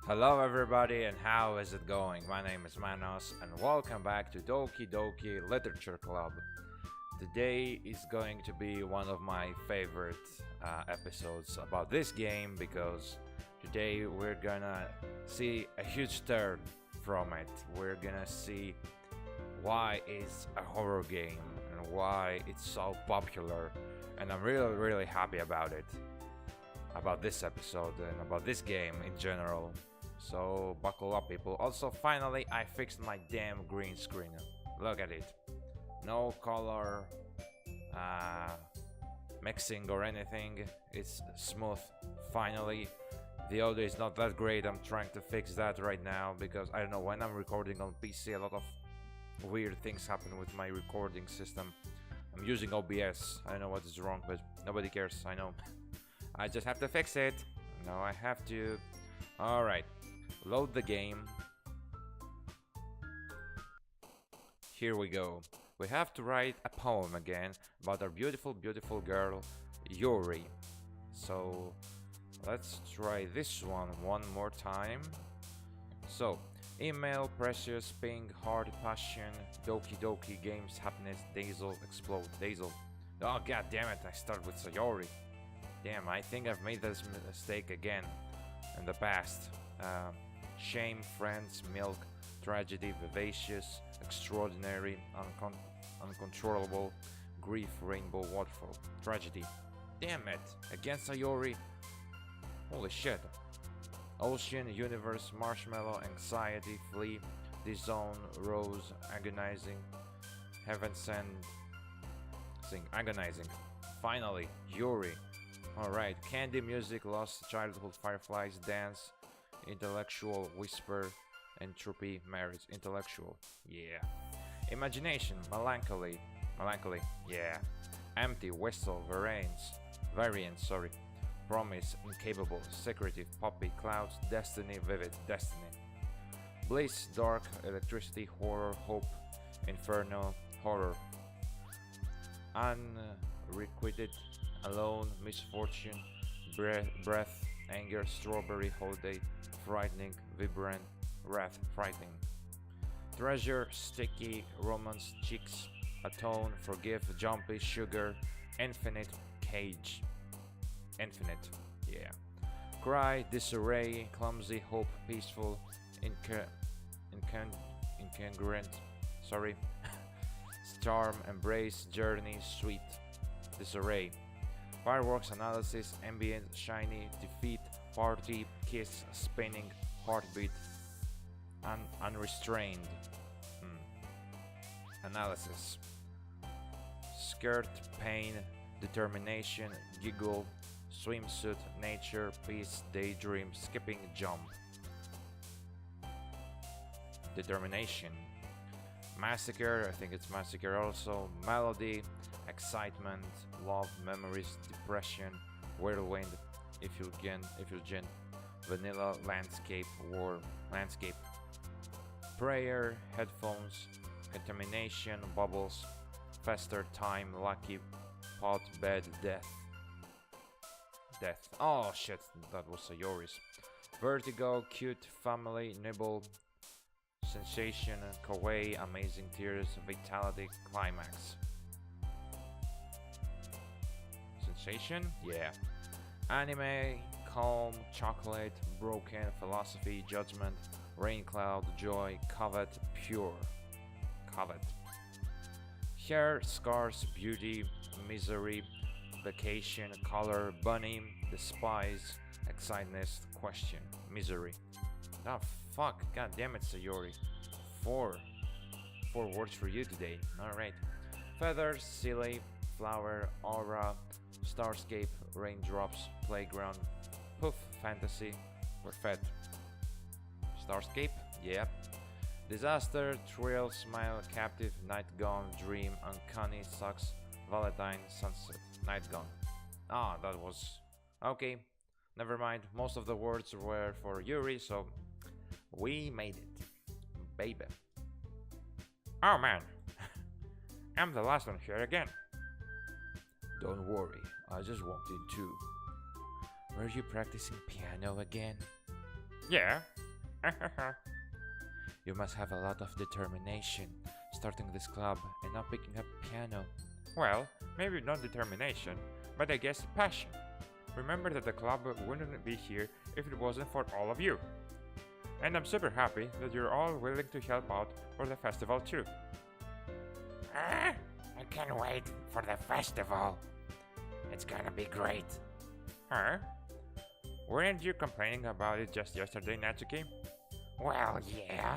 Hello everybody and how is it going? My name is Manos and welcome back to Doki Doki Literature Club. Today is going to be one of my favorite episodes about this game because today we're gonna see a huge turn from it. We're gonna see why it's a horror game and why it's so popular, and I'm really happy about it, about this episode and about this game in general. So buckle up people. Also finally I fixed my damn green screen. Look at it. No color mixing or anything. It's smooth. Finally. The audio is not that great. I'm trying to fix that right now because I don't know, when I'm recording on PC a lot of weird things happen with my recording system. I'm using OBS. I don't know what is wrong, but nobody cares. I know. I just have to fix it. No, I have to. Alright. Load the game. Here we go. We have to write a poem again about our beautiful girl Yuri. So let's try this one more time. So email, precious, ping, heart, passion, Doki Doki, games, happiness, dazzle, explode, dazzle. Oh god damn it, I start with Sayori. Damn, I think I've made this mistake again in the past. Shame, friends, milk, tragedy, vivacious, extraordinary, uncontrollable, grief, rainbow, waterfall, tragedy. Damn it, against Sayori. Holy shit. Ocean, universe, marshmallow, anxiety, flee, disown, rose, agonizing, heaven send, sing, agonizing. Finally, Yuri. Alright, candy, music, lost childhood, fireflies, dance, intellectual, whisper, entropy, marriage, intellectual, yeah. Imagination, melancholy, yeah. Empty, whistle, variance, sorry. Promise, incapable, secretive, poppy, clouds, destiny, vivid, destiny. Bliss, dark, electricity, horror, hope, inferno, horror. Unrequited, alone, misfortune, breath, anger, strawberry, holiday, frightening, vibrant, wrath, frightening. Treasure, sticky, romance, cheeks, atone, forgive, jumpy, sugar, infinite, cage. Infinite, yeah. Cry, disarray, clumsy, hope, peaceful, incongruent, sorry. Charm, embrace, journey, sweet, disarray. Fireworks, analysis, ambient, shiny, defeat, party, kiss, spinning, heartbeat, unrestrained. Analysis. Skirt, pain, determination, giggle, swimsuit, nature, peace, daydream, skipping, jump. Determination. Massacre, I think it's massacre also. Melody, excitement, love, memories, depression, whirlwind, effulgent, vanilla, landscape, war, landscape. Prayer, headphones, contamination, bubbles, fester, time, lucky, pot, bed, death. Death. Oh shit, that was Sayori's. Vertigo, cute, family, nibble, sensation, kawaii, amazing tears, vitality, climax. Sensation? Yeah. Anime, calm, chocolate, broken, philosophy, judgment, rain cloud, joy, covet, pure. Covet. Hair, scars, beauty, misery, vacation, color, bunny, despise, excitedness, question, misery. Oh fuck, god damn it, Sayori. Four words for you today. Alright. Feathers, silly, flower, aura, starscape, raindrops, playground, poof, fantasy, we're fed. Starscape? Yeah. Disaster, thrill, smile, captive, night gone, dream, uncanny, sucks, Valentine, sunset, night gone. Ah, that was... okay, never mind. Most of the words were for Yuri, so we made it. Baby. Oh man, I'm the last one here again. Don't worry, I just walked in too. Were you practicing piano again? Yeah, You must have a lot of determination starting this club and not picking up piano. Well, maybe not determination, but I guess passion. Remember that the club wouldn't be here if it wasn't for all of you. And I'm super happy that you're all willing to help out for the festival too. I can't wait for the festival. It's gonna be great. Huh? Weren't you complaining about it just yesterday, Natsuki? Well, yeah.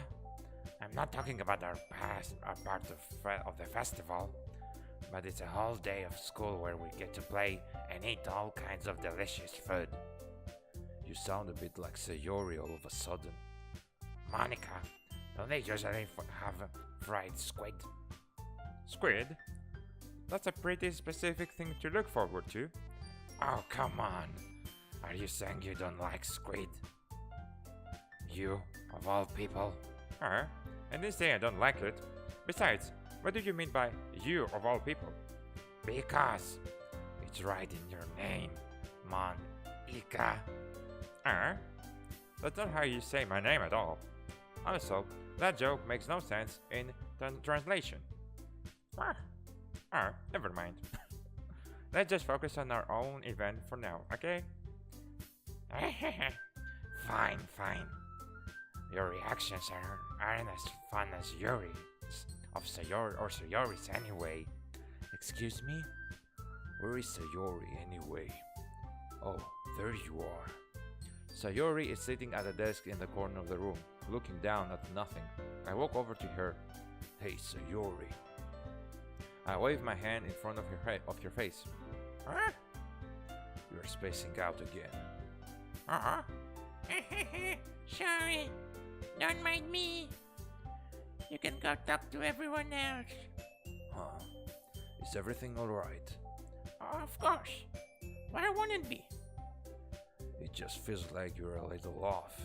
I'm not talking about our part of the festival, but it's a whole day of school where we get to play and eat all kinds of delicious food. You sound a bit like Sayori all of a sudden. Monica, don't they usually have fried squid? Squid? That's a pretty specific thing to look forward to. Oh, come on. Are you saying you don't like squid? You, of all people? Huh? I didn't say I don't like it. Besides, what do you mean by you of all people? Because it's right in your name, Mon-Ika. That's not how you say my name at all. Also, that joke makes no sense in translation. Never mind. Let's just focus on our own event for now, okay? Fine. Your reactions aren't as fun as Yuri's, Sayori's anyway. Excuse me? Where is Sayori anyway? Oh, there you are. Sayori is sitting at a desk in the corner of the room, looking down at nothing. I walk over to her. Hey, Sayori. I wave my hand in front of your face. Huh? You're spacing out again. Sorry. Don't mind me. You can go talk to everyone else. Huh? Is everything alright? Of course. Why wouldn't it be? It just feels like you're a little off.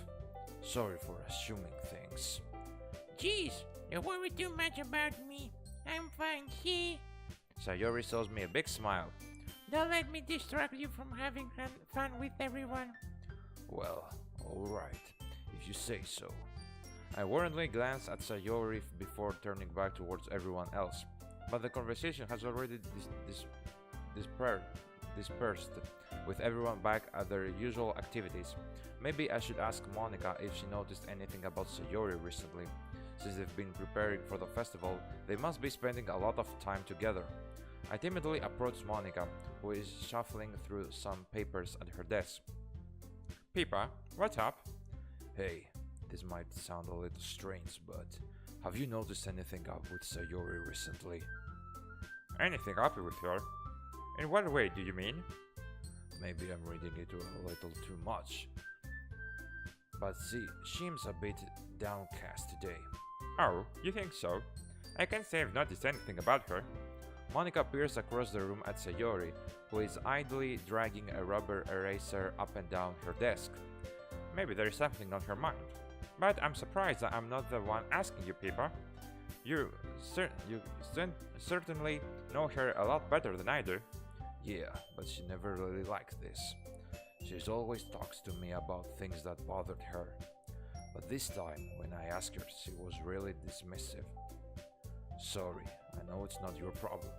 Sorry for assuming things. Jeez, you worry too much about me. I'm fine, see? Sayori shows me a big smile. Don't let me distract you from having fun with everyone. Well, alright, if you say so. I worriedly glance at Sayori before turning back towards everyone else, but the conversation has already dispersed, with everyone back at their usual activities. Maybe I should ask Monica if she noticed anything about Sayori recently. Since they've been preparing for the festival, they must be spending a lot of time together. I timidly approach Monica, who is shuffling through some papers at her desk. Pippa, what's up? Hey, this might sound a little strange, but have you noticed anything up with Sayori recently? Anything up with her? In what way do you mean? Maybe I'm reading it a little too much. But she seems a bit downcast today. Oh, you think so? I can't say I've noticed anything about her. Monica peers across the room at Sayori, who is idly dragging a rubber eraser up and down her desk. Maybe there is something on her mind. But I'm surprised that I'm not the one asking you, Pippa. You certainly know her a lot better than I do. Yeah, but she never really liked this. She's always talks to me about things that bothered her. But this time, when I asked her, she was really dismissive. Sorry, I know it's not your problem.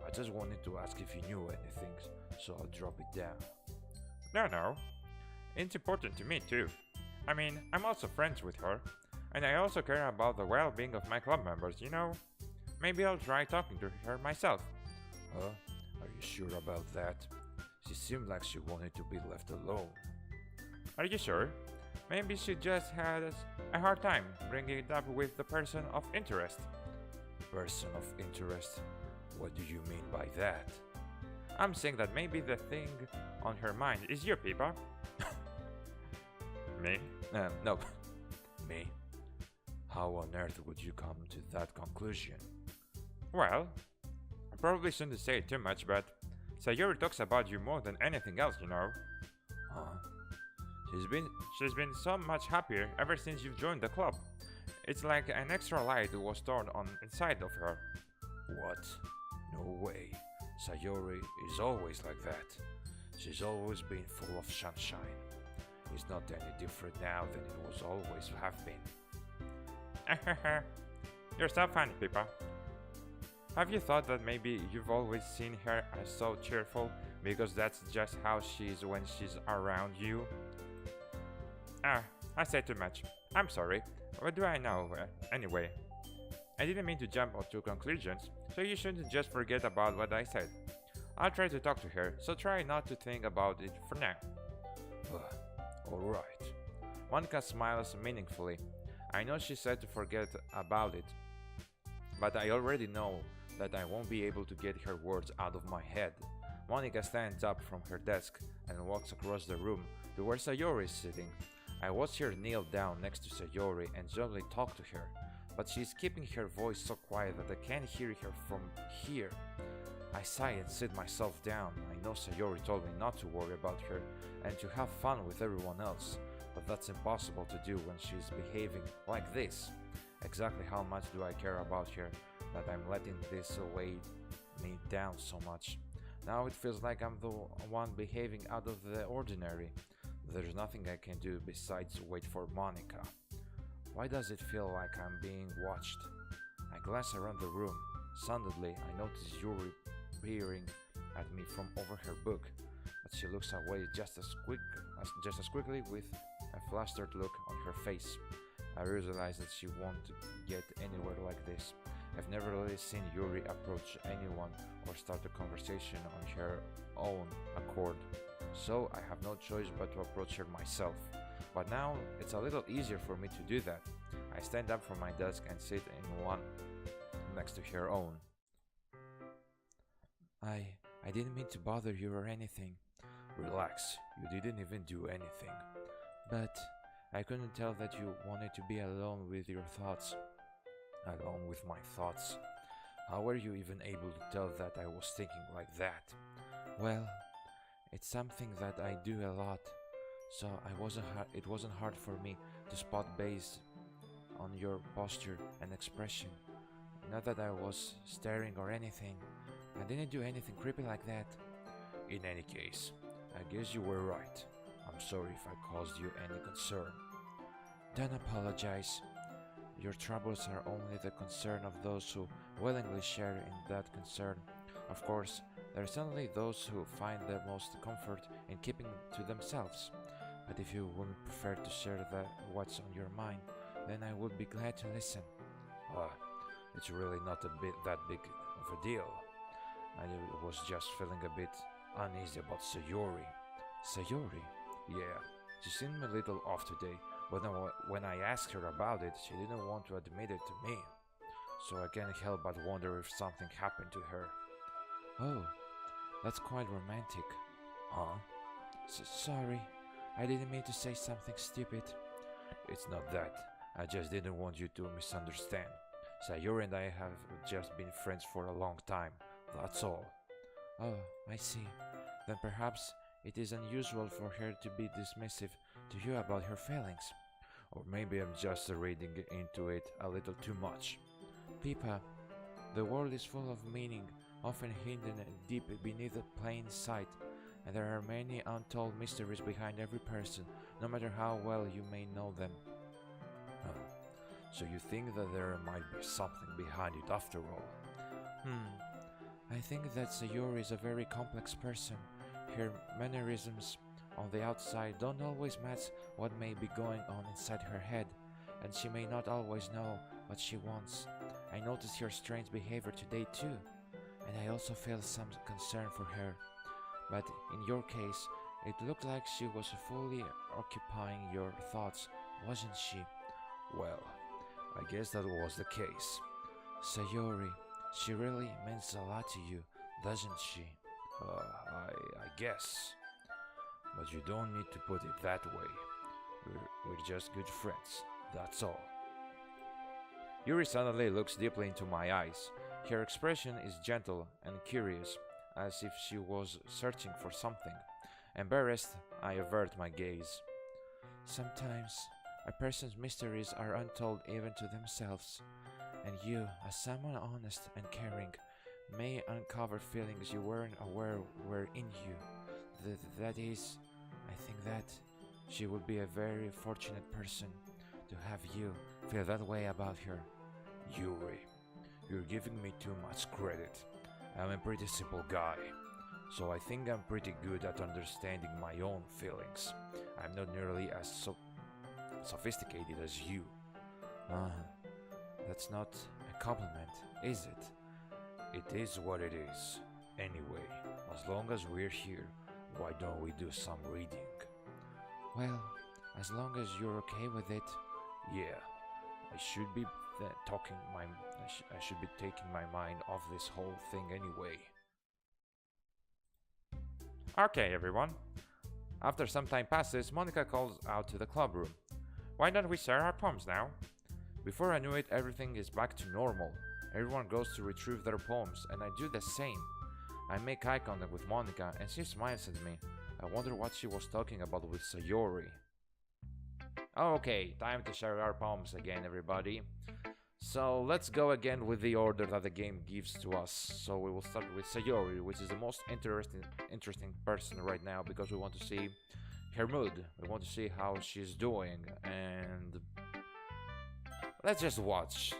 I just wanted to ask if you knew anything, so I'll drop it down. No. It's important to me too. I mean, I'm also friends with her, and I also care about the well-being of my club members, you know? Maybe I'll try talking to her myself. Huh? Are you sure about that? She seemed like she wanted to be left alone. Are you sure? Maybe she just had a hard time bringing it up with the person of interest. Person of interest? What do you mean by that? I'm saying that maybe the thing on her mind is you, Pippa. Me? No. Me? How on earth would you come to that conclusion? Well, I probably shouldn't say too much, but Sayori talks about you more than anything else, you know. Huh? She's been so much happier ever since you've joined the club. It's like an extra light was turned on inside of her. What? No way. Sayori is always like that. She's always been full of sunshine. is not any different now than it was always have been. You're so funny, Pippa. Have you thought that maybe you've always seen her as so cheerful because that's just how she is when she's around you? Ah, I said too much. I'm sorry. What do I know? Anyway, I didn't mean to jump to conclusions, so you shouldn't just forget about what I said. I'll try to talk to her, so try not to think about it for now. Alright. Monica smiles meaningfully. I know she said to forget about it, but I already know that I won't be able to get her words out of my head. Monica stands up from her desk and walks across the room to where Sayori is sitting. I watch her kneel down next to Sayori and gently talk to her, but she's keeping her voice so quiet that I can't hear her from here. I sigh and sit myself down. I know Sayori told me not to worry about her and to have fun with everyone else, but that's impossible to do when she's behaving like this. Exactly how much do I care about her that I'm letting this weigh me down so much? Now it feels like I'm the one behaving out of the ordinary. There's nothing I can do besides wait for Monica. Why does it feel like I'm being watched? I glance around the room. Suddenly, I notice Yuri peering at me from over her book, but she looks away just as quickly with a flustered look on her face. I realize that she won't get anywhere like this. I've never really seen Yuri approach anyone or start a conversation on her own accord, so I have no choice but to approach her myself. But now it's a little easier for me to do that. I stand up from my desk and sit in one next to her own. I didn't mean to bother you or anything. Relax, you didn't even do anything. But I couldn't tell that you wanted to be alone with your thoughts. Alone with my thoughts? How were you even able to tell that I was thinking like that? Well, it's something that I do a lot, so it wasn't hard for me to spot based on your posture and expression. Not that I was staring or anything. I didn't do anything creepy like that. In any case, I guess you were right. I'm sorry if I caused you any concern. Don't apologize. Your troubles are only the concern of those who willingly share in that concern. Of course, there are certainly those who find the most comfort in keeping to themselves. But if you would prefer to share what's on your mind, then I would be glad to listen. It's really not that big of a deal. I was just feeling a bit uneasy about Sayori. Sayori? Yeah, she seemed a little off today, but then when I asked her about it, she didn't want to admit it to me. So I can't help but wonder if something happened to her. Oh, that's quite romantic. Huh? Sorry, I didn't mean to say something stupid. It's not that. I just didn't want you to misunderstand. Sayori and I have just been friends for a long time. That's all. Oh, I see. Then perhaps it is unusual for her to be dismissive to you about her feelings. Or maybe I'm just reading into it a little too much. Pippa, the world is full of meaning, often hidden deep beneath the plain sight, and there are many untold mysteries behind every person, no matter how well you may know them. So you think that there might be something behind it after all? I think that Sayori is a very complex person. Her mannerisms on the outside don't always match what may be going on inside her head, and she may not always know what she wants. I noticed her strange behavior today too, and I also feel some concern for her. But in your case, it looked like she was fully occupying your thoughts, wasn't she? Well, I guess that was the case. Sayori, she really means a lot to you, doesn't she? I guess. But you don't need to put it that way. We're just good friends, that's all. Yuri suddenly looks deeply into my eyes. Her expression is gentle and curious, as if she was searching for something. Embarrassed, I avert my gaze. Sometimes, a person's mysteries are untold even to themselves, and you, as someone honest and caring, may uncover feelings you weren't aware were in you. That is, I think that She would be a very fortunate person to have you feel that way about her. Yuri, you're giving me too much credit. I'm a pretty simple guy, so I think I'm pretty good at understanding my own feelings. I'm not nearly as sophisticated as you. Uh, that's not a compliment, is it? It is what it is. Anyway, as long as we're here, why don't we do some reading? Well, as long as you're okay with it. Yeah, I should be I should be taking my mind off this whole thing anyway. Okay, everyone. After some time passes, Monica calls out to the club room. Why don't we share our poems now? Before I knew it, everything is back to normal. Everyone goes to retrieve their poems, and I do the same. I make eye contact with Monica, and she smiles at me. I wonder what she was talking about with Sayori. Okay, time to share our poems again, everybody. So let's go again with the order that the game gives to us. So we will start with Sayori, which is the most interesting person right now because we want to see her mood. We want to see how she's doing, and let's just watch.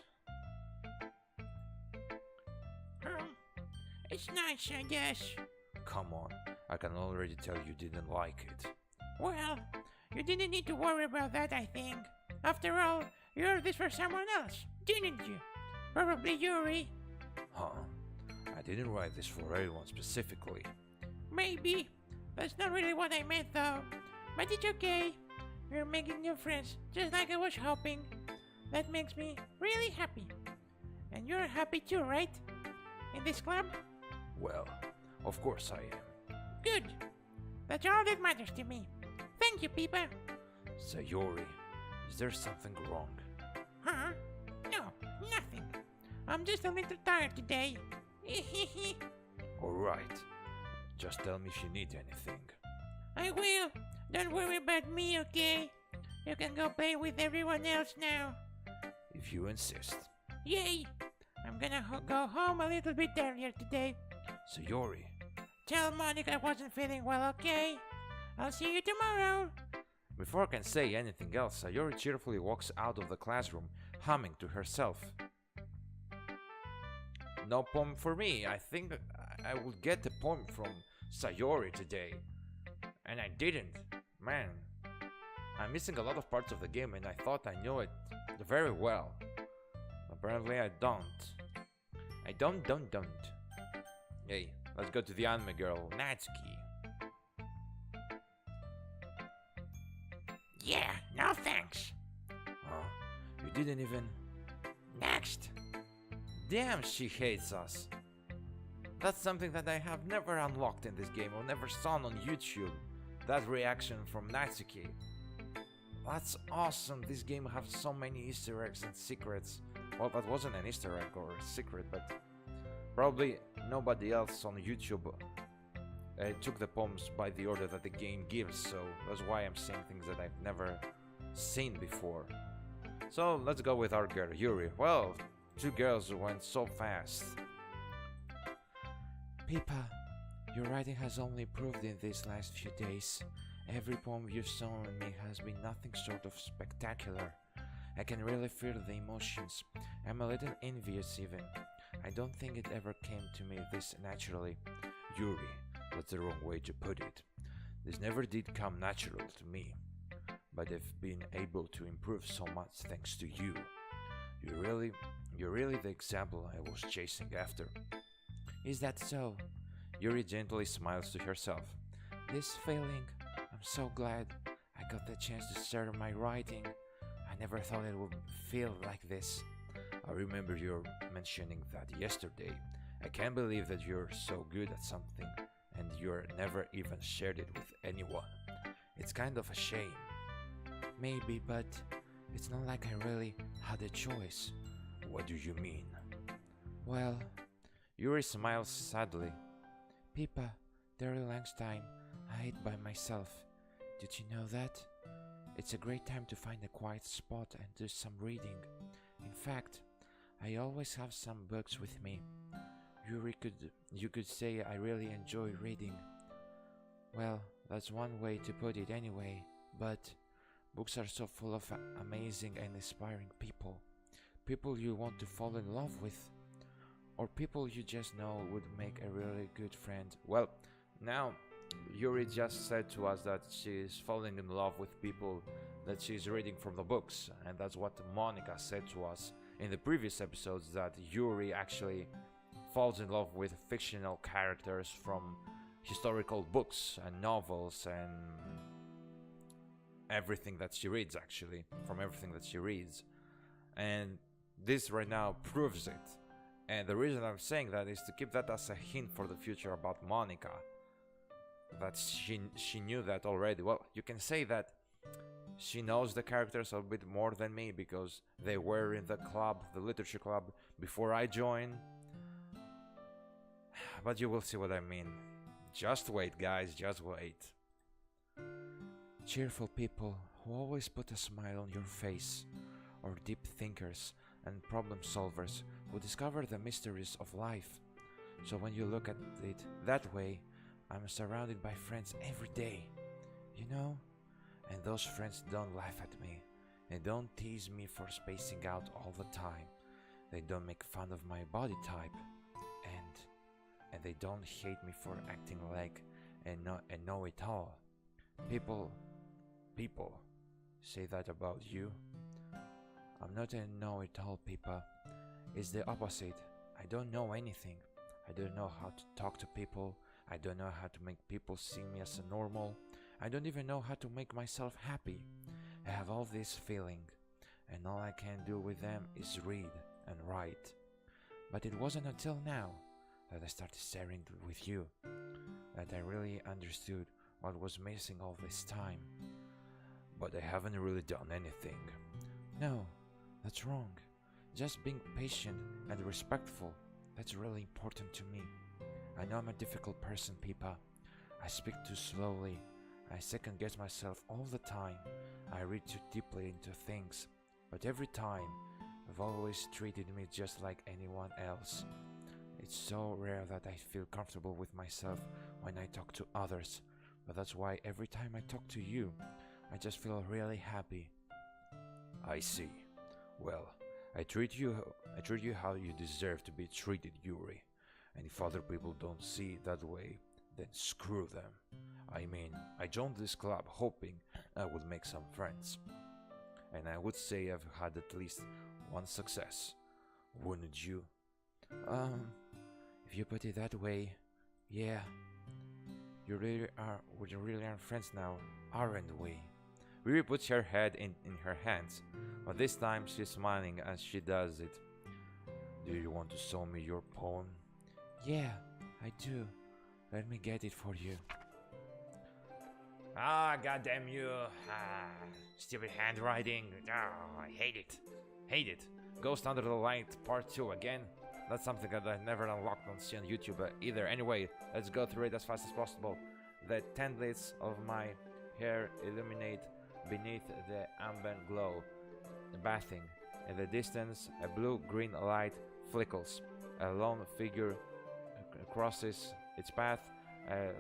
It's nice, I guess. Come on, I can already tell you didn't like it. Well, you didn't need to worry about that, I think. After all, you wrote this for someone else, didn't you? Probably Yuri. Huh? I didn't write this for anyone specifically. Maybe. That's not really what I meant, though. But it's okay. You're making new friends, just like I was hoping. That makes me really happy. And you're happy too, right? In this club? Well, of course I am. Good. That's all that matters to me. Thank you, Peepa. Sayori, is there something wrong? Huh? No, nothing. I'm just a little tired today. Alright, just tell me if you need anything. I will. Don't worry about me, okay? You can go play with everyone else now. If you insist. Yay! I'm gonna go home a little bit earlier today. Sayori. Tell Monica I wasn't feeling well, okay? I'll see you tomorrow. Before I can say anything else, Sayori cheerfully walks out of the classroom, humming to herself. No poem for me. I think I would get a poem from Sayori today. And I didn't. Man, I'm missing a lot of parts of the game and I thought I knew it very well. Apparently I don't. I don't. Hey, let's go to the anime girl, Natsuki. Yeah, no thanks. Huh? You didn't even... Next. Damn, she hates us. That's something that I have never unlocked in this game or never saw on YouTube. That reaction from Natsuki. That's awesome. This game has so many Easter eggs and secrets. Well, that wasn't an Easter egg or a secret, but probably nobody else on YouTube took the poems by the order that the game gives, so that's why I'm saying things that I've never seen before. So let's go with our girl, Yuri. Well, two girls went so fast. Pippa, your writing has only improved in these last few days. Every poem you've shown me has been nothing short of spectacular. I can really feel the emotions. I'm a little envious even. I don't think it ever came to me this naturally. Yuri, that's the wrong way to put it. This never did come natural to me. But I've been able to improve so much thanks to you. You're really the example I was chasing after. Is that so? Yuri gently smiles to herself. This feeling, I'm so glad I got the chance to share my writing. I never thought it would feel like this. I remember you mentioning that yesterday. I can't believe that you're so good at something and you're never even shared it with anyone. It's kind of a shame. Maybe, but it's not like I really had a choice. What do you mean? Well, Yuri smiles sadly. Pippa, during lunchtime, I ate by myself. Did you know that? It's a great time to find a quiet spot and do some reading. In fact, I always have some books with me. You could say I really enjoy reading. Well, that's one way to put it anyway, But books are so full of amazing and inspiring people. People you want to fall in love with, or people you just know would make a really good friend. Well, now Yuri just said to us that she's falling in love with people that she's reading from the books, and that's what Monica said to us in the previous episodes, that Yuri actually falls in love with fictional characters from historical books and novels and everything that she reads, actually, from everything that she reads. And this right now proves it. And the reason I'm saying that is to keep that as a hint for the future about Monica. That she knew that already. Well, you can say that she knows the characters a bit more than me because they were in the club, the literature club, before I joined. But you will see what I mean. Just wait, guys, just wait. Cheerful people who always put a smile on your face, or deep thinkers and problem solvers who discover the mysteries of life. So when you look at it that way, I'm surrounded by friends every day, you know? And those friends don't laugh at me. They don't tease me for spacing out all the time. They don't make fun of my body type. And they don't hate me for acting like a know-it-all. People say that about you. I'm not a know-it-all, Pippa. It's the opposite. I don't know anything. I don't know how to talk to people. I don't know how to make people see me as a normal. I don't even know how to make myself happy. I have all this feeling, and all I can do with them is read and write. But it wasn't until now that I started sharing with you that I really understood what was missing all this time. But I haven't really done anything. No, that's wrong. Just being patient and respectful, that's really important to me. I know I'm a difficult person, Pippa. I speak too slowly. I second guess myself all the time. I read too deeply into things. But every time, you've always treated me just like anyone else. It's so rare that I feel comfortable with myself when I talk to others. But that's why every time I talk to you, I just feel really happy. I see. Well, I treat you how you deserve to be treated, Yuri. And if other people don't see it that way, then screw them. I mean, I joined this club hoping I would make some friends. And I would say I've had at least one success. Wouldn't you? If you put it that way, yeah. We really are friends now, aren't we? Riri puts her head in her hands, but this time she's smiling as she does it. Do you want to show me your poem? Yeah, I do. Let me get it for you. Ah, goddamn you. Stupid handwriting. Ah, I hate it. Hate it. Ghost Under the Light Part 2 again. That's something that I never unlocked on YouTube either. Anyway, let's go through it as fast as possible. The tendrils of my hair illuminate beneath the ambient glow. Bathing. In the distance, a blue-green light flickers. A lone figure crosses its path, a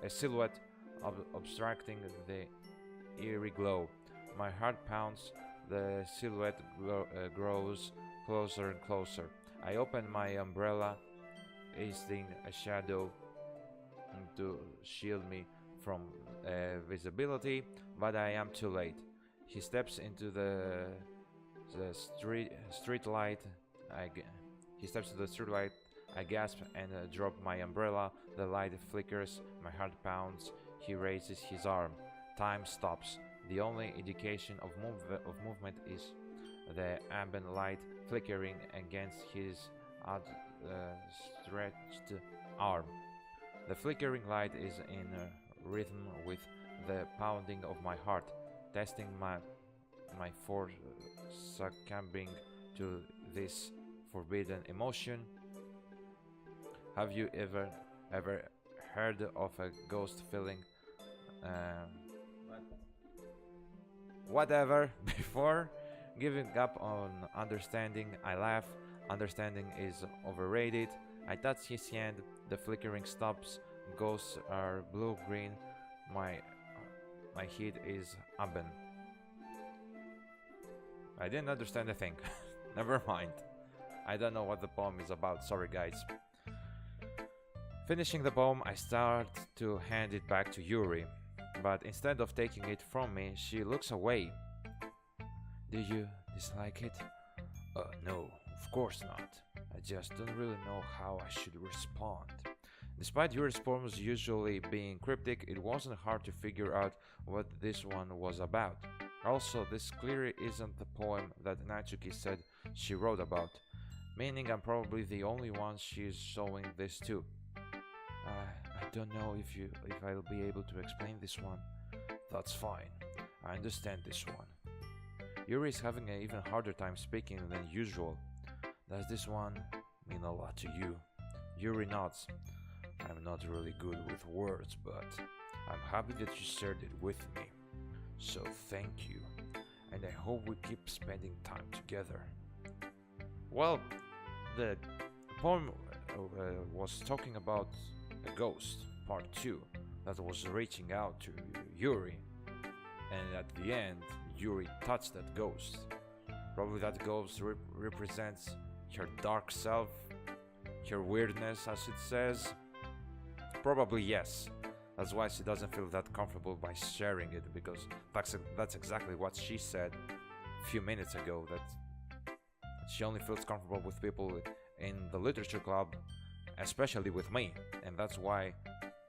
silhouette obstructing the eerie glow. My heart pounds. The silhouette grows closer and closer. I open my umbrella, casting a shadow to shield me from visibility, but I am too late. He steps into the street light. He steps to the street light. I gasp and drop my umbrella. The light flickers. My heart pounds. He raises his arm. Time stops. The only indication of movement is the ambient light flickering against his outstretched arm. The flickering light is in rhythm with the pounding of my heart, testing my force, succumbing to this forbidden emotion. Have you ever heard of a ghost feeling whatever before? Giving up on understanding, I laugh. Understanding is overrated. I touch his hand. The flickering stops. Ghosts are blue-green. My My heat is Aben. I didn't understand a thing. Never mind. I don't know what the poem is about. Sorry, guys. Finishing the poem, I start to hand it back to Yuri. But instead of taking it from me, she looks away. Do you dislike it? No, of course not. I just don't really know how I should respond. Despite Yuri's poems usually being cryptic, it wasn't hard to figure out what this one was about. Also, this clearly isn't the poem that Natsuki said she wrote about, meaning I'm probably the only one she's showing this to. I don't know if I'll be able to explain this one. That's fine. I understand this one. Yuri is having an even harder time speaking than usual. Does this one mean a lot to you? Yuri nods. I'm not really good with words, but I'm happy that you shared it with me. So thank you, and I hope we keep spending time together. Well, the poem was talking about a ghost, part 2, that was reaching out to Yuri, and at the end, Yuri touched that ghost. Probably that ghost represents her dark self, her weirdness, as it says. Probably yes. That's why she doesn't feel that comfortable by sharing it, because that's exactly what she said a few minutes ago, that she only feels comfortable with people in the literature club, especially with me, and that's why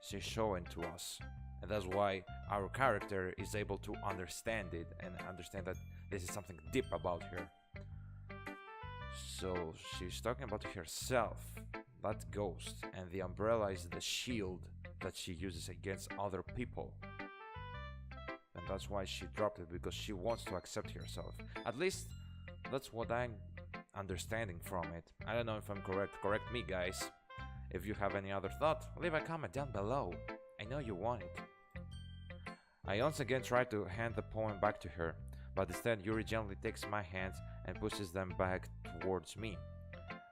she's showing to us, and that's why our character is able to understand it and understand that this is something deep about her. So she's talking about herself, that ghost, and the umbrella is the shield that she uses against other people. And that's why she dropped it, because she wants to accept herself. At least that's what I'm understanding from it. I don't know if I'm correct. Correct me, guys. If you have any other thought, leave a comment down below. I know you want it. I once again try to hand the poem back to her, but instead Yuri gently takes my hands and pushes them back towards me.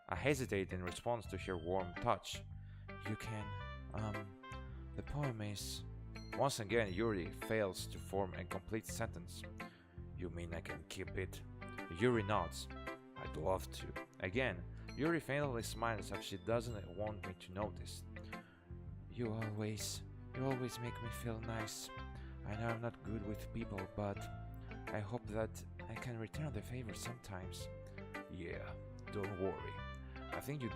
I hesitate in response to her warm touch. You can, the poem is... Once again, Yuri fails to form a complete sentence. You mean I can keep it? Yuri nods. I'd love to. Again, Yuri faintly smiles as if she doesn't want me to notice. You always make me feel nice. I know I'm not good with people, but I hope that I can return the favor sometimes. Yeah, don't worry. I think you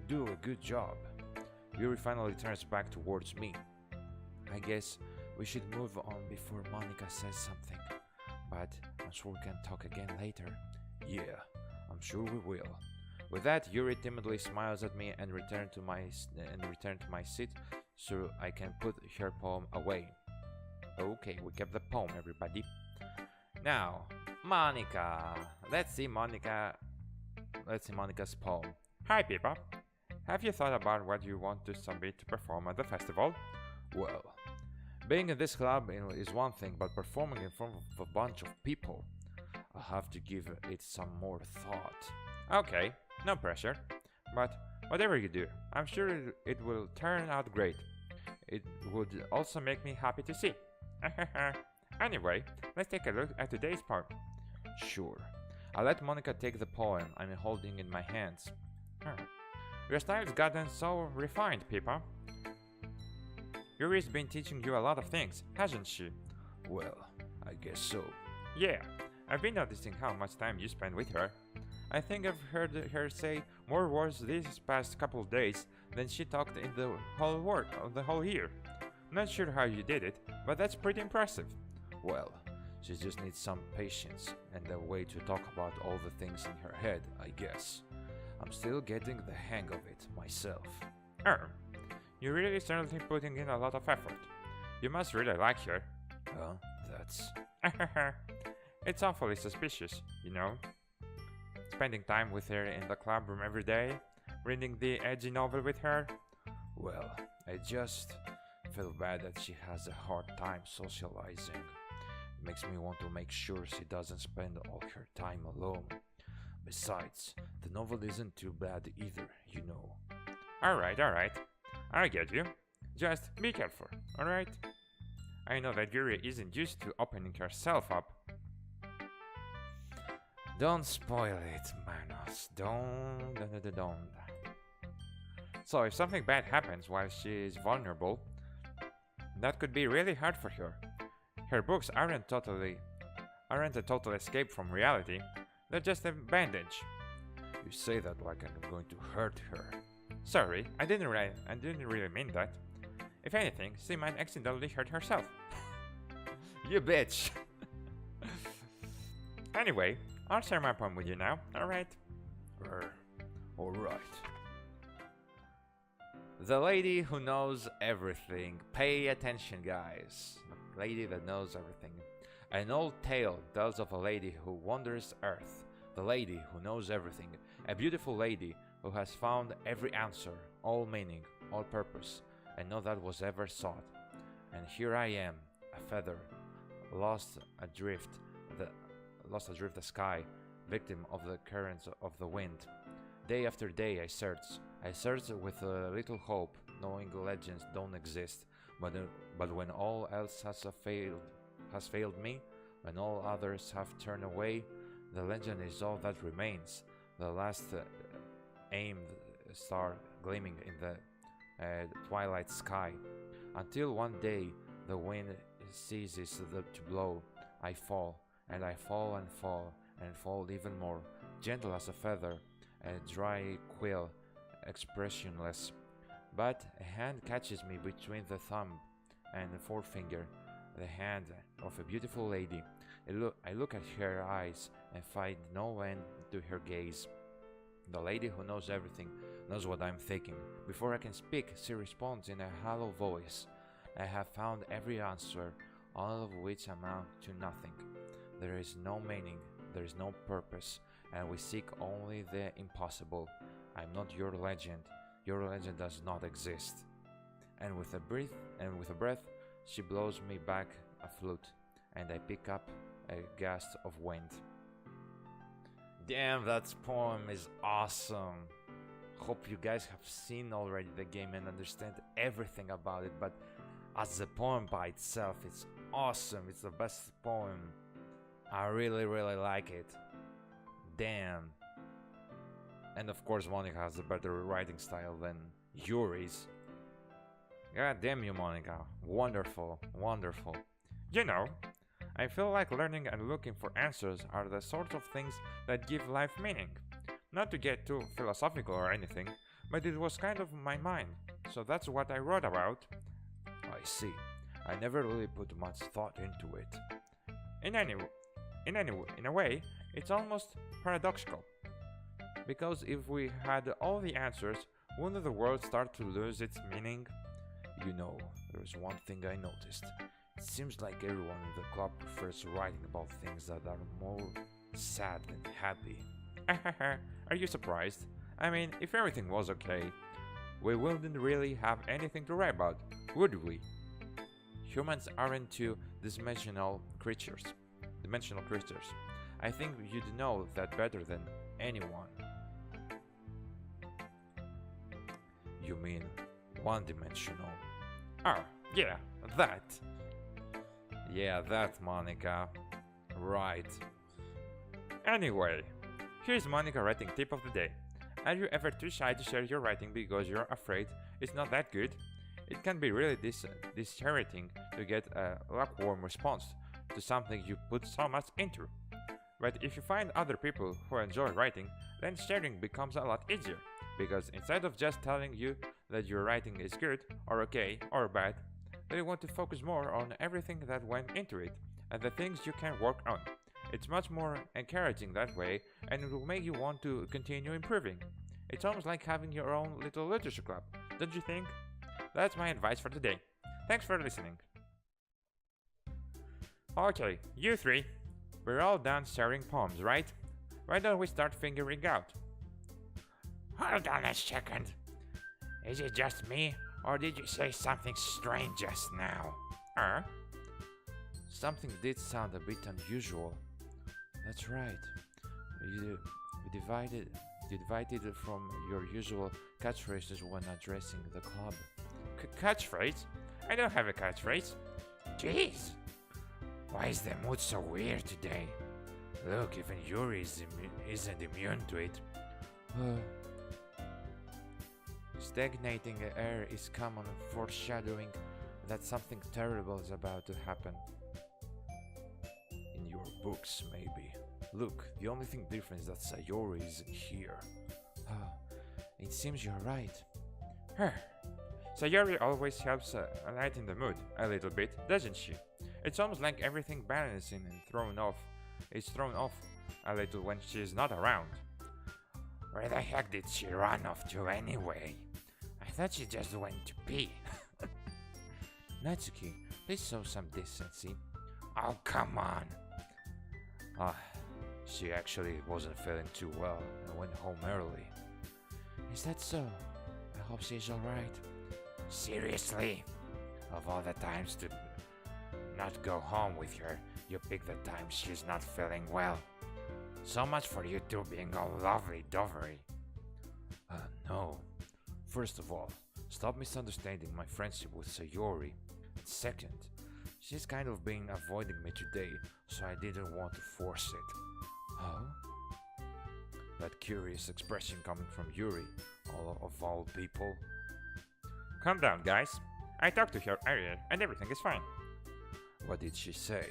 do a good job. Yuri finally turns back towards me. I guess we should move on before Monica says something, but I'm sure we can talk again later. Yeah, I'm sure we will. With that, Yuri timidly smiles at me and return to my seat so I can put her poem away. Okay, we kept the poem, everybody. Now, Monica. Let's see Monica's poem. Hi, people. Have you thought about what you want to submit to perform at the festival? Well, being in this club is one thing, but performing in front of a bunch of people, I'll have to give it some more thought. Okay, no pressure. But whatever you do, I'm sure it will turn out great. It would also make me happy to see. Anyway, let's take a look at today's poem. Sure. I'll let Monica take the poem I'm holding in my hands. Your style's gotten so refined, Pippa. Yuri's been teaching you a lot of things, hasn't she? Well, I guess so. Yeah, I've been noticing how much time you spend with her. I think I've heard her say more words these past couple of days than she talked in the whole year. Not sure how you did it, but that's pretty impressive. Well, she just needs some patience and a way to talk about all the things in her head, I guess. I'm still getting the hang of it myself. You're really certainly putting in a lot of effort. You must really like her. That's... It's awfully suspicious, you know? Spending time with her in the club room every day, reading the edgy novel with her. Well, I just feel bad that she has a hard time socializing. It makes me want to make sure she doesn't spend all her time alone. Besides, the novel isn't too bad either, you know. Alright. I get you. Just be careful, alright? I know that Yuri isn't used to opening herself up. Don't spoil it, Manos. Don't. So if something bad happens while she is vulnerable, that could be really hard for her. Her books aren't a total escape from reality. They're just a bandage. You say that like I'm going to hurt her. Sorry, I didn't really mean that. If anything, she might accidentally hurt herself. You bitch. Anyway, I'll share my poem with you now, alright? Alright. The lady who knows everything. Pay attention, guys. The lady that knows everything. An old tale tells of a lady who wanders earth. The lady who knows everything. A beautiful lady who has found every answer, all meaning, all purpose, and none that was ever sought. And here I am, a feather, lost adrift the sky, victim of the currents of the wind. Day after day I search with a little hope, knowing legends don't exist. But when all else has failed me, when all others have turned away, the legend is all that remains. The last aimed star gleaming in the twilight sky. Until one day the wind ceases to blow, I fall, and I fall and fall, and fall even more, gentle as a feather, a dry quill, expressionless. But a hand catches me between the thumb and the forefinger, the hand of a beautiful lady. I look at her eyes and find no end to her gaze. The lady who knows everything knows what I'm thinking. Before I can speak, she responds in a hollow voice. I have found every answer, all of which amount to nothing. There is no meaning, there is no purpose, and we seek only the impossible. I'm not your legend. Your legend does not exist. And with a breath, she blows me back a flute, and I pick up a gust of wind. Damn, that poem is awesome. Hope you guys have seen already the game and understand everything about it, but as the poem by itself, it's awesome. It's the best poem. I really like it. Damn. And of course Monica has a better writing style than Yuri's. God damn you, Monica. Wonderful. You know, I feel like learning and looking for answers are the sorts of things that give life meaning. Not to get too philosophical or anything, but it was kind of my mind, so that's what I wrote about. I see. I never really put much thought into it. In a way, it's almost paradoxical. Because if we had all the answers, wouldn't the world start to lose its meaning? You know, there's one thing I noticed. It seems like everyone in the club prefers writing about things that are more sad than happy. Are you surprised? I mean, if everything was okay, we wouldn't really have anything to write about, would we? Humans aren't two-dimensional creatures. I think you'd know that better than anyone. You mean one-dimensional? Oh, yeah, that. Yeah, that, Monica. Right. Anyway, here's Monica writing tip of the day. Are you ever too shy to share your writing because you're afraid it's not that good? It can be really disheartening to get a lukewarm response to something you put so much into. But if you find other people who enjoy writing, then sharing becomes a lot easier, because instead of just telling you that your writing is good, or okay, or bad, they want to focus more on everything that went into it, and the things you can work on. It's much more encouraging that way, and it will make you want to continue improving. It's almost like having your own little literature club, don't you think? That's my advice for today. Thanks for listening. Okay, you three. We're all done sharing poems, right? Why don't we start figuring out? Hold on a second. Is it just me, or did you say something strange just now? Something did sound a bit unusual. That's right. You divided from your usual catchphrases when addressing the club. Catchphrase? I don't have a catchphrase. Jeez, why is the mood so weird today? Look, even Yuri isn't immune to it. Stagnating air is common, foreshadowing that something terrible is about to happen. In your books, maybe. Look, the only thing different is that Sayori isn't here. It seems you're right. Sayori always helps lighten the mood a little bit, doesn't she? It's almost like everything balancing and thrown off is thrown off a little when she's not around. Where the heck did she run off to anyway? I thought she just went to pee. Natsuki, please show some decency. Oh, come on. She actually wasn't feeling too well and went home early. Is that so? I hope she's alright. Seriously? Of all the times to not go home with her, you pick the time she's not feeling well. So much for you two being all lovely-dovery. No. First of all, stop misunderstanding my friendship with Sayori. And second, she's kind of been avoiding me today, so I didn't want to force it. Oh? That curious expression coming from Yuri, of all people. Calm down, guys. I talked to her earlier and everything is fine. What did she say?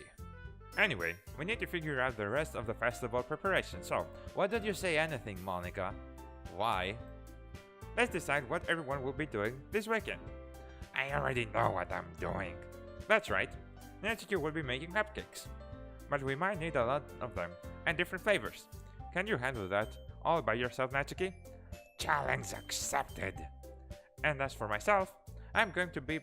Anyway, we need to figure out the rest of the festival preparation, so Why don't you say anything, Monica? Why? let's decide what everyone will be doing this weekend. I already know what I'm doing. That's right, Natsuki will be making cupcakes. But we might need a lot of them, and different flavors. Can you handle that all by yourself, Natsuki? Challenge accepted. And as for myself, I'm going to be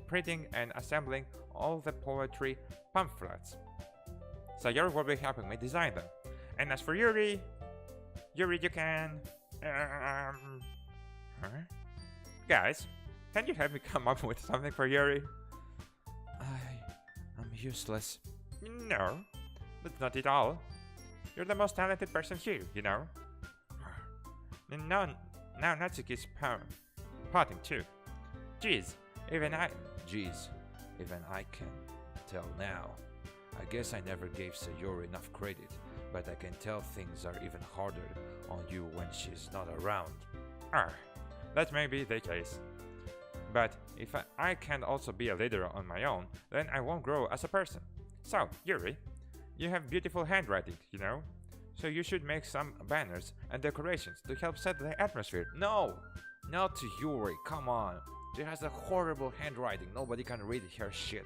printing and assembling all the poetry pamphlets. Sayori will be helping me design them. And as for Yuri, you can... Guys, can you help me come up with something for Yuri? I'm useless. No, that's not at all. You're the most talented person here, you know. And now Natsuki's potting too. Jeez, even I can tell now. I guess I never gave Sayori enough credit, but I can tell things are even harder on you when she's not around. That may be the case. But if I can also be a leader on my own, then I won't grow as a person. So, Yuri, you have beautiful handwriting, you know? So you should make some banners and decorations to help set the atmosphere. No! Not to Yuri, come on. She has a horrible handwriting, nobody can read her shit.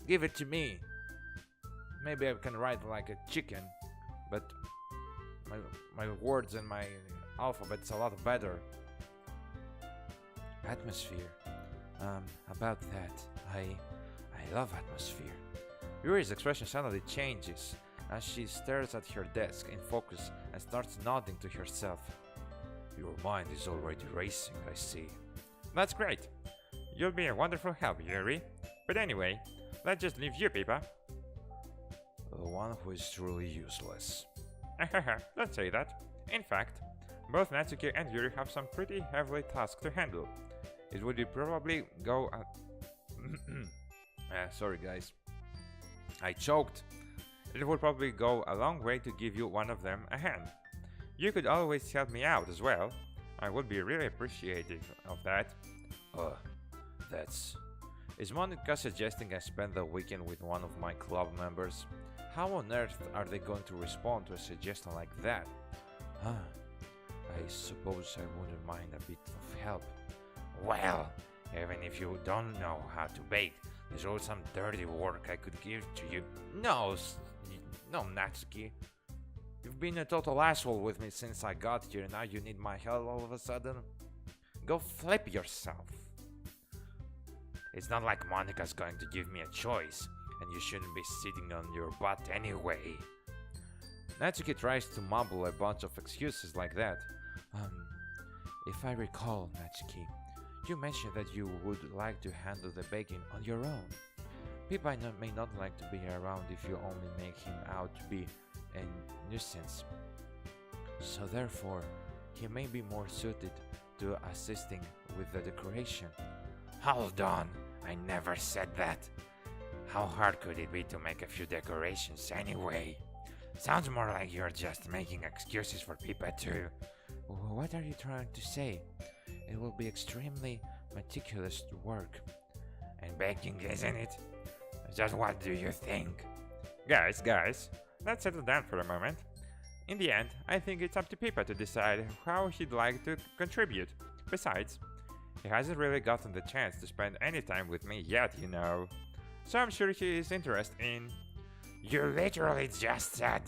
Give it to me. Maybe I can write like a chicken, but my words and my alphabet's a lot better. Atmosphere. About that, I love atmosphere. Yuri's expression suddenly changes as she stares at her desk in focus and starts nodding to herself. Your mind is already racing, I see. That's great. You'll be a wonderful help, Yuri. But anyway, let's just leave you, Pippa. The one who is truly useless. Don't say that. In fact, both Natsuki and Yuri have some pretty heavy tasks to handle. It would probably go... Sorry guys. I choked. It would probably go a long way to give you one of them a hand. You could always help me out as well. I would be really appreciative of that. That's... Is Monica suggesting I spend the weekend with one of my club members? How on earth are they going to respond to a suggestion like that? I suppose I wouldn't mind a bit of help. Well, even if you don't know how to bake, there's always some dirty work I could give to you. No, Natsuki. You've been a total asshole with me since I got here, and now you need my help all of a sudden? Go flip yourself. It's not like Monica's going to give me a choice, and you shouldn't be sitting on your butt anyway. Natsuki tries to mumble a bunch of excuses like that. If I recall, Natsuki, you mentioned that you would like to handle the baking on your own. Pippa may not like to be around if you only make him out to be a nuisance. So therefore, he may be more suited to assisting with the decoration. Hold on, I never said that. How hard could it be to make a few decorations anyway? Sounds more like you're just making excuses for Pippa too. What are you trying to say? It will be extremely meticulous work. And baking, isn't it? Just what do you think? Guys, let's settle down for a moment. In the end, I think it's up to Pippa to decide how he'd like to contribute. Besides, he hasn't really gotten the chance to spend any time with me yet, you know. So I'm sure he is interested in... You literally just said.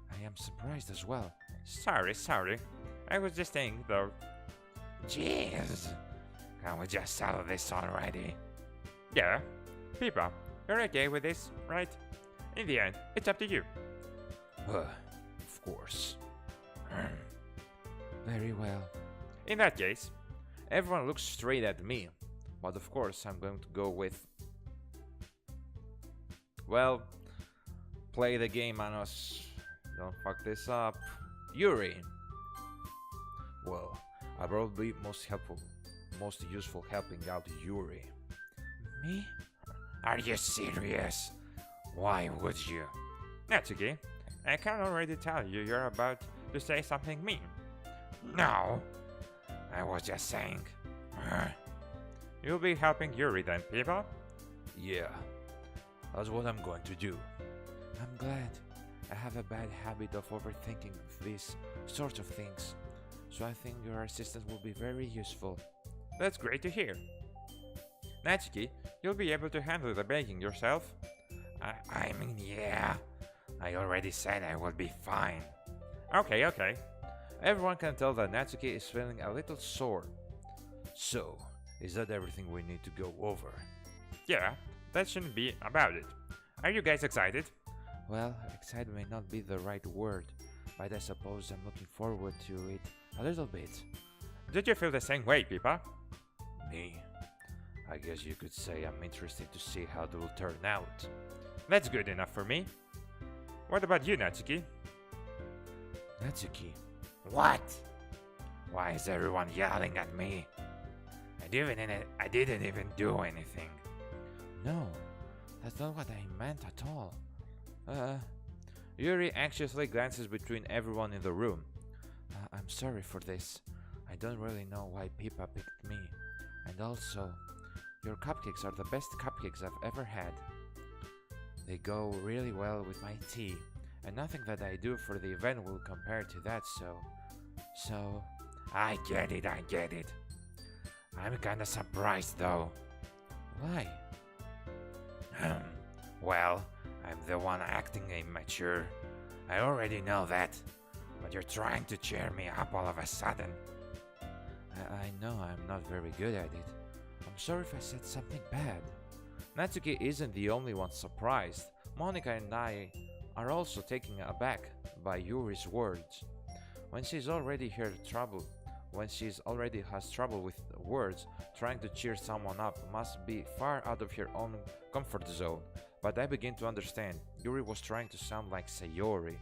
I am surprised as well. Sorry. I was just saying, though. Jeez. Can we just settle this already? Yeah. Pippa, you're okay with this, right? In the end, it's up to you. Of course. Very well. In that case, Everyone looks straight at me, but of course I'm going to go with... Well, play the game, Manos. Don't fuck this up. Yuri. Well, I will be most useful helping out Yuri. Me? Are you serious? Why would you? Natsuki, I can already tell you're about to say something mean. No. I was just saying. You'll be helping Yuri then, Pippa? Yeah, that's what I'm going to do. I'm glad. I have a bad habit of overthinking these sorts of things, so I think your assistance will be very useful. That's great to hear. Natsuki, you'll be able to handle the baking yourself? I mean, yeah. I already said I will be fine. Okay. Everyone can tell that Natsuki is feeling a little sore. So, is that everything we need to go over? Yeah, that shouldn't be about it. Are you guys excited? Well, excited may not be the right word, but I suppose I'm looking forward to it a little bit. Did you feel the same way, Pippa? Me? I guess you could say I'm interested to see how it will turn out. That's good enough for me. What about you, Natsuki? Natsuki. What? Why is everyone yelling at me? I didn't even do anything. No, that's not what I meant at all. Yuri anxiously glances between everyone in the room. I'm sorry for this. I don't really know why Pippa picked me. And also, your cupcakes are the best cupcakes I've ever had. They go really well with my tea, and nothing that I do for the event will compare to that, so... I get it. I'm kinda surprised though. Why? Well, I'm the one acting immature. I already know that. But you're trying to cheer me up all of a sudden. I know I'm not very good at it. I'm sorry if I said something bad. Natsuki isn't the only one surprised. Monica and I are also taken aback by Yuri's words. When she's already has trouble with words, trying to cheer someone up must be far out of her own comfort zone. But I begin to understand. Yuri was trying to sound like Sayori.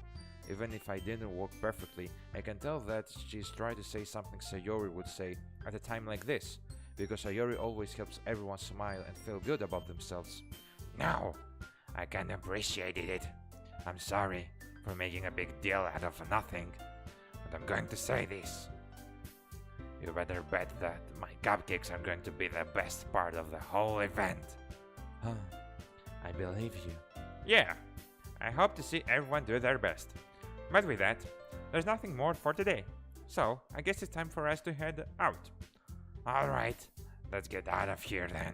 Even if I didn't work perfectly, I can tell that she's trying to say something Sayori would say at a time like this, because Sayori always helps everyone smile and feel good about themselves. No, I can appreciate it. I'm sorry for making a big deal out of nothing, but I'm going to say this. You better bet that my cupcakes are going to be the best part of the whole event. Huh. I believe you. Yeah, I hope to see everyone do their best. But with that, there's nothing more for today. So, I guess it's time for us to head out. Alright, let's get out of here then.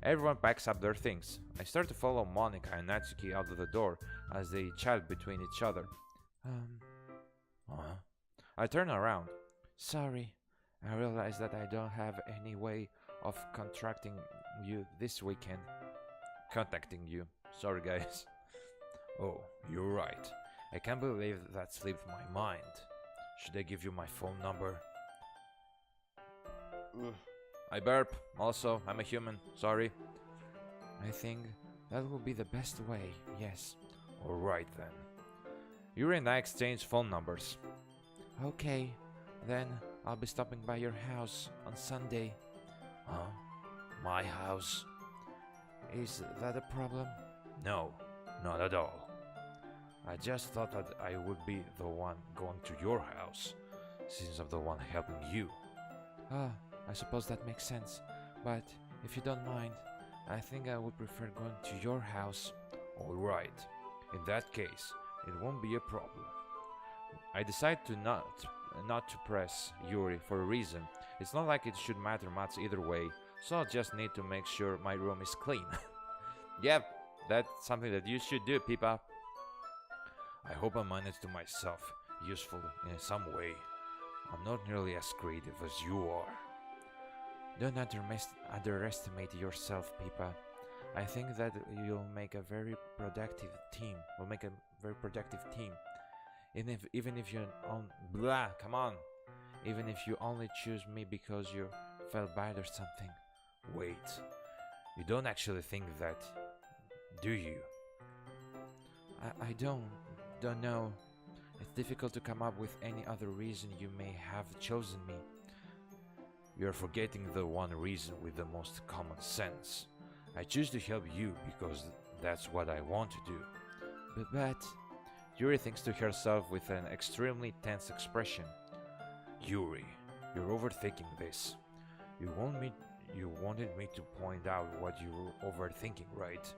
Everyone packs up their things. I start to follow Monica and Natsuki out of the door as they chat between each other. I turn around. Sorry, I realize that I don't have any way of contacting you this weekend. Contacting you. Sorry, guys. Oh, you're right. I can't believe that slipped my mind. Should I give you my phone number? I burp. Also, I'm a human. Sorry. I think that will be the best way, yes. Alright then. Yuri and I exchange phone numbers. Okay, then I'll be stopping by your house on Sunday. Huh? My house? Is that a problem? No, not at all. I just thought that I would be the one going to your house, since I'm the one helping you. Ah, I suppose that makes sense. But if you don't mind, I think I would prefer going to your house. Alright, in that case, it won't be a problem. I decide to not to press Yuri for a reason. It's not like it should matter much either way, so I just need to make sure my room is clean. Yep, that's something that you should do, Pipa. I hope I manage to myself useful in some way. I'm not nearly as creative as you are. Don't underestimate yourself, Pipa. I think that you'll make a very productive team. We'll make a very productive team. Even if you come on. Even if you only choose me because you felt bad or something. Wait, you don't actually think that, do you? I don't know. It's difficult to come up with any other reason you may have chosen me. You're forgetting the one reason with the most common sense. I choose to help you because that's what I want to do. But Yuri thinks to herself with an extremely tense expression. Yuri, you're overthinking this. You wanted me to point out what you were overthinking, right?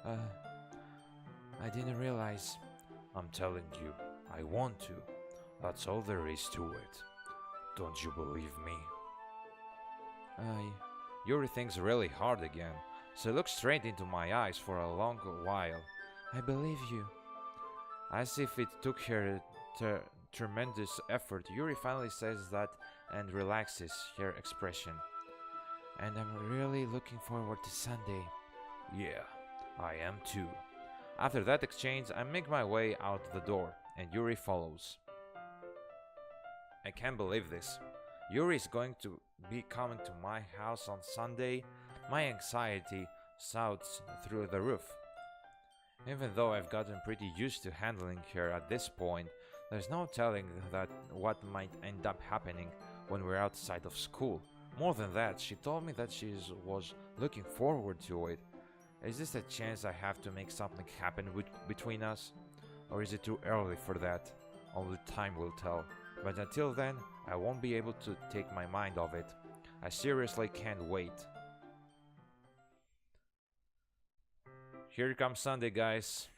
I didn't realize. I'm telling you, I want to. That's all there is to it. Don't you believe me? Yuri thinks really hard again, so looks straight into my eyes for a long while. I believe you. As if it took her tremendous effort, Yuri finally says that and relaxes her expression. And I'm really looking forward to Sunday. Yeah, I am too. After that exchange, I make my way out the door, and Yuri follows. I can't believe this. Yuri is going to be coming to my house on Sunday. My anxiety shouts through the roof. Even though I've gotten pretty used to handling her at this point, there's no telling that what might end up happening when we're outside of school. More than that, she told me that she was looking forward to it. Is this a chance I have to make something happen between us? Or is it too early for that? Only time will tell. But until then, I won't be able to take my mind off it. I seriously can't wait. Here comes Sunday, guys.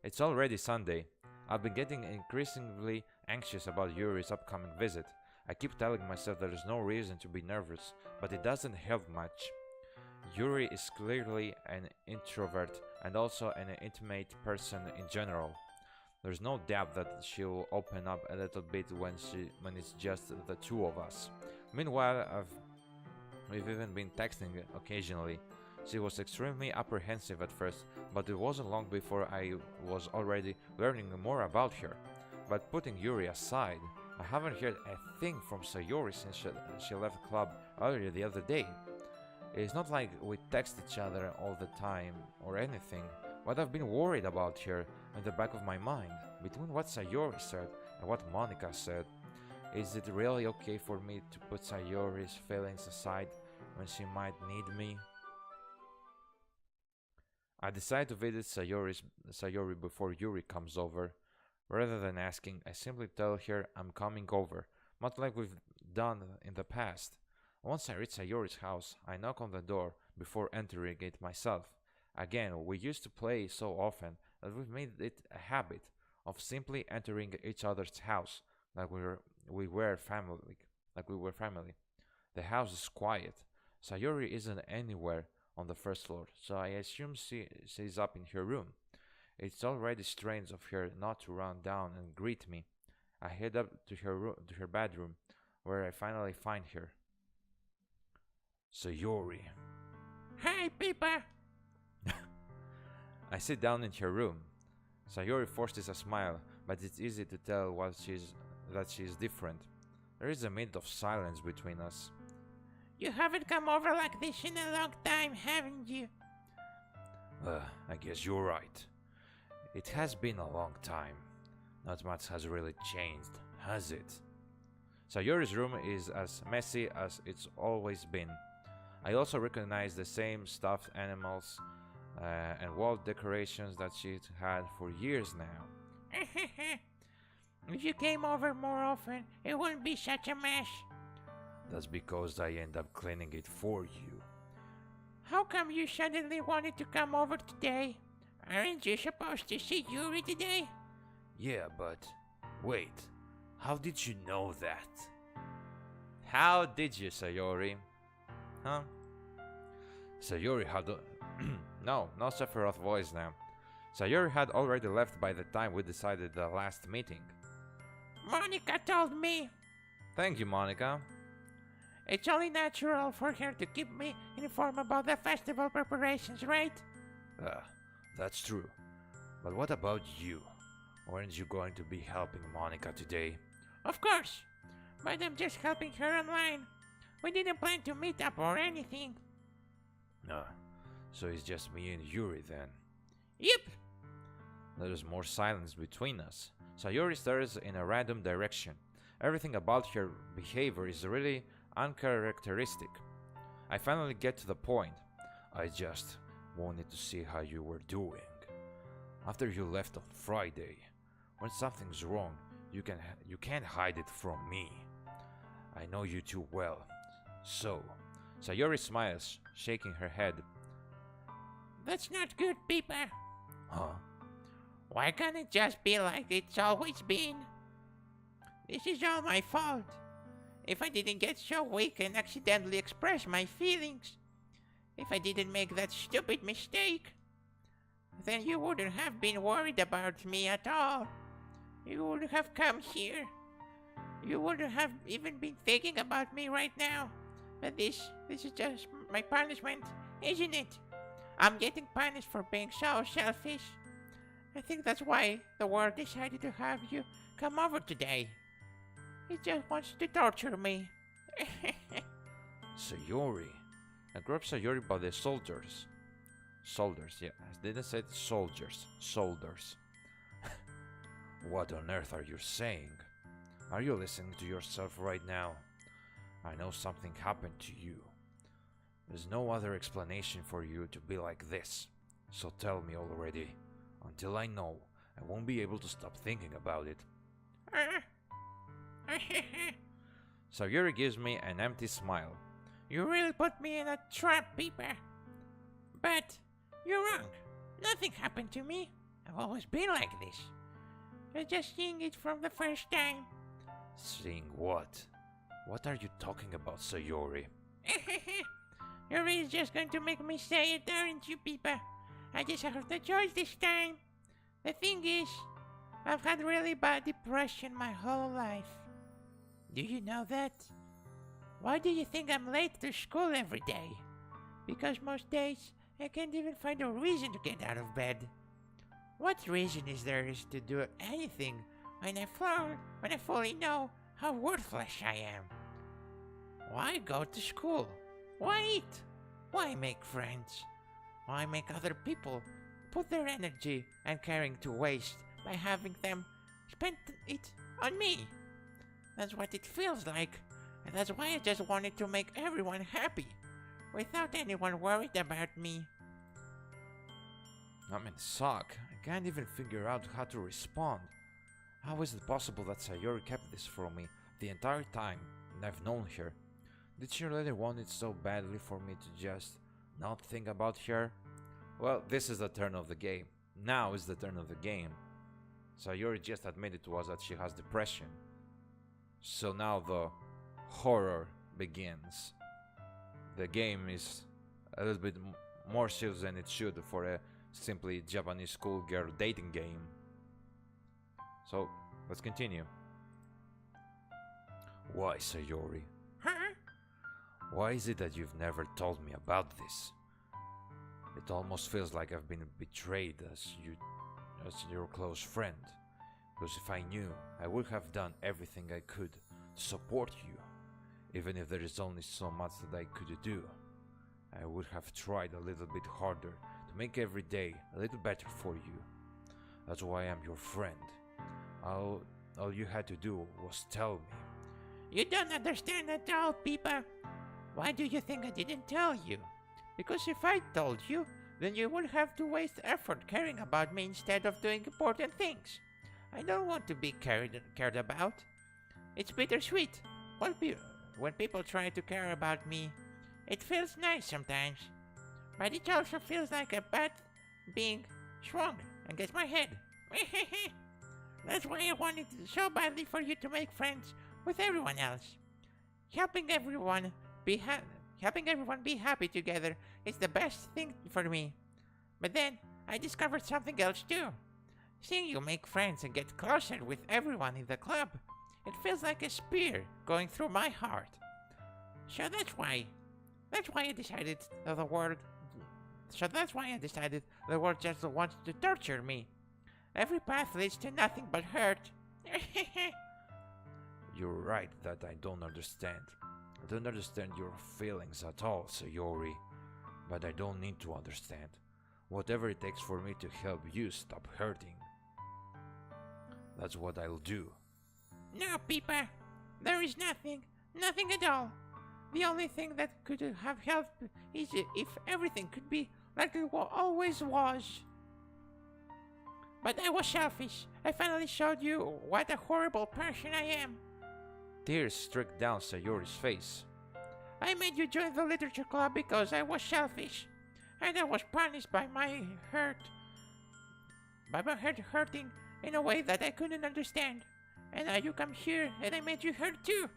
It's already Sunday. I've been getting increasingly anxious about Yuri's upcoming visit. I keep telling myself there is no reason to be nervous, but it doesn't help much. Yuri is clearly an introvert and also an intimate person in general. There's no doubt that she'll open up a little bit when it's just the two of us. Meanwhile, we've even been texting occasionally. She was extremely apprehensive at first, but it wasn't long before I was already learning more about her. But putting Yuri aside, I haven't heard a thing from Sayori since she left the club earlier the other day. It's not like we text each other all the time or anything, but I've been worried about her in the back of my mind. Between what Sayori said and what Monica said, is it really okay for me to put Sayori's feelings aside when she might need me? I decide to visit Sayori before Yuri comes over. Rather than asking, I simply tell her I'm coming over, much like we've done in the past. Once I reach Sayori's house, I knock on the door before entering it myself. Again, we used to play so often that we've made it a habit of simply entering each other's house like we were family. The house is quiet. Sayori isn't anywhere on the first floor, so I assume she's up in her room. It's already strange of her not to run down and greet me. I head up to her bedroom, where I finally find her. Sayori. Hi, Pippa. I sit down in her room. Sayori forces a smile, but it's easy to tell that she's different. There is a minute of silence between us. You haven't come over like this in a long time, haven't you? I guess you're right. It has been a long time. Not much has really changed, has it? Sayori's room is as messy as it's always been. I also recognize the same stuffed animals and wall decorations that she'd had for years now. If you came over more often, it wouldn't be such a mess. That's because I end up cleaning it for you. How come you suddenly wanted to come over today? Aren't you supposed to see Yuri today? Yeah, but wait, how did you know that? How did you, Sayori? Huh? Sayori had. No Sephiroth voice now. Sayori had already left by the time we decided the last meeting. Monica told me. Thank you, Monica. It's only natural for her to keep me informed about the festival preparations, right? That's true. But what about you? Weren't you going to be helping Monica today? Of course. But I'm just helping her online. We didn't plan to meet up or anything. So it's just me and Yuri then. Yep. There is more silence between us. Sayori stares in a random direction. Everything about her behavior is really uncharacteristic. I finally get to the point. I just wanted to see how you were doing. After you left on Friday, when something's wrong, you can't hide it from me. I know you too well. So, Sayori smiles, shaking her head. That's not good, Peepa. Huh? Why can't it just be like it's always been? This is all my fault. If I didn't get so weak and accidentally express my feelings, if I didn't make that stupid mistake, then you wouldn't have been worried about me at all. You wouldn't have come here. You wouldn't have even been thinking about me right now. But this is just my punishment, isn't it? I'm getting punished for being so selfish. I think that's why the world decided to have you come over today. It just wants to torture me. Sayori. I grabbed Sayori by the shoulders. Shoulders, yeah. I didn't say soldiers. Shoulders. What on earth are you saying? Are you listening to yourself right now? I know something happened to you. There's no other explanation for you to be like this. So tell me already. Until I know, I won't be able to stop thinking about it. Sayori gives me an empty smile. You really put me in a trap, Peepa. But you're wrong. Nothing happened to me. I've always been like this. You're just seeing it from the first time. Seeing what? What are you talking about, Sayori? You're really just going to make me say it, aren't you, Peepa? I just have the choice this time. The thing is, I've had really bad depression my whole life. Do you know that? Why do you think I'm late to school every day? Because most days, I can't even find a reason to get out of bed. What reason is there to do anything when I fully know how worthless I am? Why go to school? Why eat? Why make friends? Why make other people put their energy and caring to waste by having them spend it on me? That's what it feels like, and that's why I just wanted to make everyone happy, without anyone worried about me. I'm in shock. I can't even figure out how to respond. How is it possible that Sayori kept this from me the entire time and I've known her? Did she really want it so badly for me to just not think about her? Well, this is the turn of the game. Now is the turn of the game. Sayori just admitted to us that she has depression. So now the horror begins. The game is a little bit more serious than it should for a simply Japanese schoolgirl dating game. So, let's continue. Why, Sayori? Huh? Why is it that you've never told me about this? It almost feels like I've been betrayed as your close friend. Because if I knew, I would have done everything I could to support you. Even if there is only so much that I could do. I would have tried a little bit harder to make every day a little better for you. That's why I'm your friend. All you had to do was tell me. You don't understand at all, Peepa. Why do you think I didn't tell you? Because if I told you, then you would have to waste effort caring about me instead of doing important things. I don't want to be cared about. It's bittersweet. When people try to care about me, it feels nice sometimes. But it also feels like a bat being strong against my head. That's why I wanted so badly for you to make friends with everyone else. Helping everyone be happy together is the best thing for me. But then I discovered something else too. Seeing you make friends and get closer with everyone in the club, it feels like a spear going through my heart. So that's why I decided the world just wants to torture me. Every path leads to nothing but hurt. You're right that I don't understand. I don't understand your feelings at all, Sayori. But I don't need to understand. Whatever it takes for me to help you stop hurting. That's what I'll do. No, Peepa. There is nothing at all. The only thing that could have helped is if everything could be like it always was. But I was selfish. I finally showed you what a horrible person I am. Tears streaked down Sayori's face. I made you join the literature club because I was selfish. And I was punished by my heart hurting in a way that I couldn't understand. And now you come here and I made you hurt too.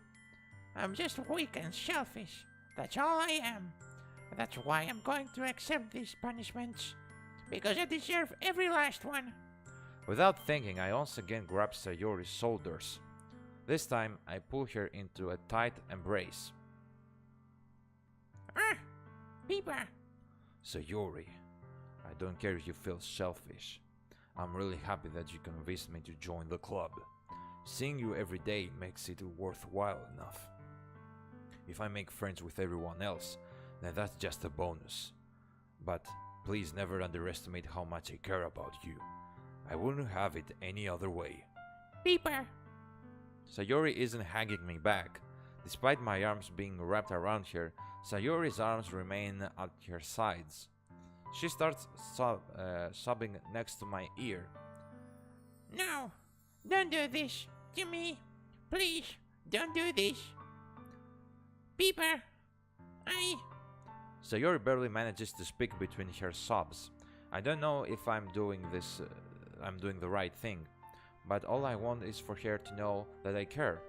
I'm just weak and selfish. That's all I am. That's why I'm going to accept these punishments. Because I deserve every last one. Without thinking, I once again grabbed Sayori's shoulders. This time, I pull her into a tight embrace. Peepa. Sayori, I don't care if you feel selfish. I'm really happy that you convinced me to join the club. Seeing you every day makes it worthwhile enough. If I make friends with everyone else, then that's just a bonus. But please never underestimate how much I care about you. I wouldn't have it any other way. Peepa. Sayori isn't hanging me back. Despite my arms being wrapped around her, Sayori's arms remain at her sides. She starts sobbing next to my ear. No, don't do this to me. Please, don't do this. Peepa, Sayori barely manages to speak between her sobs. I don't know if I'm doing the right thing, but all I want is for her to know that I care.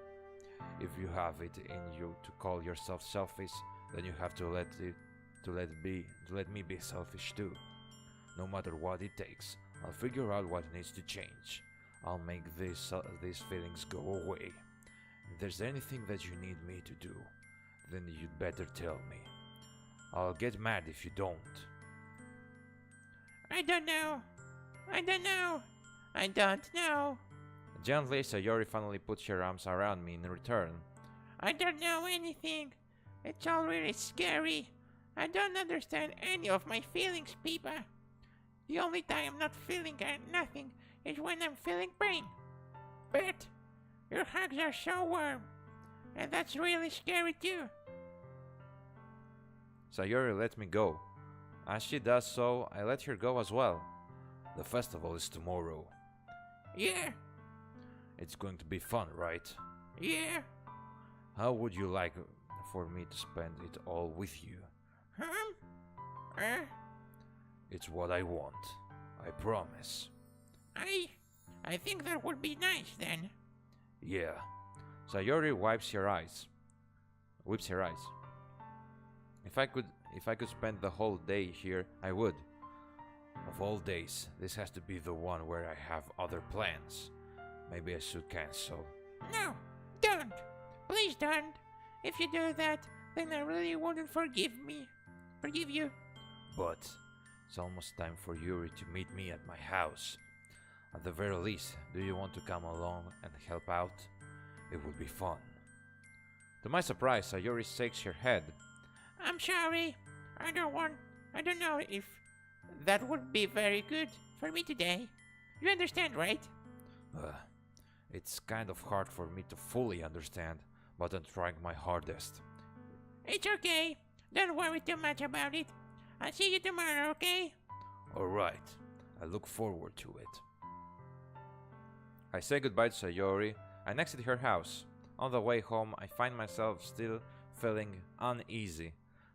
If you have it in you to call yourself selfish, then you have to let me be selfish too. No matter what it takes, I'll figure out what needs to change. I'll make these feelings go away. If there's anything that you need me to do, then you'd better tell me. I'll get mad if you don't. I don't know. Gently, Sayori finally puts her arms around me in return. I don't know anything. It's all really scary. I don't understand any of my feelings, Peepa. The only time I'm not feeling nothing is when I'm feeling pain. But your hugs are so warm, and that's really scary too. Sayori let me go. As she does so, I let her go as well. The festival is tomorrow. Yeah. It's going to be fun, right? Yeah. How would you like for me to spend it all with you? It's what I want. I promise. I think that would be nice then. Yeah. Sayori wipes her eyes. If I could spend the whole day here, I would. Of all days, this has to be the one where I have other plans. Maybe I should cancel. No, don't. Please don't. If you do that, then I really wouldn't forgive you. But it's almost time for Yuri to meet me at my house. At the very least, do you want to come along and help out? It would be fun. To my surprise, Sayori shakes her head. I'm sorry. I don't know if that would be very good for me today. You understand, right? It's kind of hard for me to fully understand, but I'm trying my hardest. It's okay. Don't worry too much about it. I'll see you tomorrow, okay? Alright, I look forward to it. I say goodbye to Sayori and exit her house. On the way home, I find myself still feeling uneasy,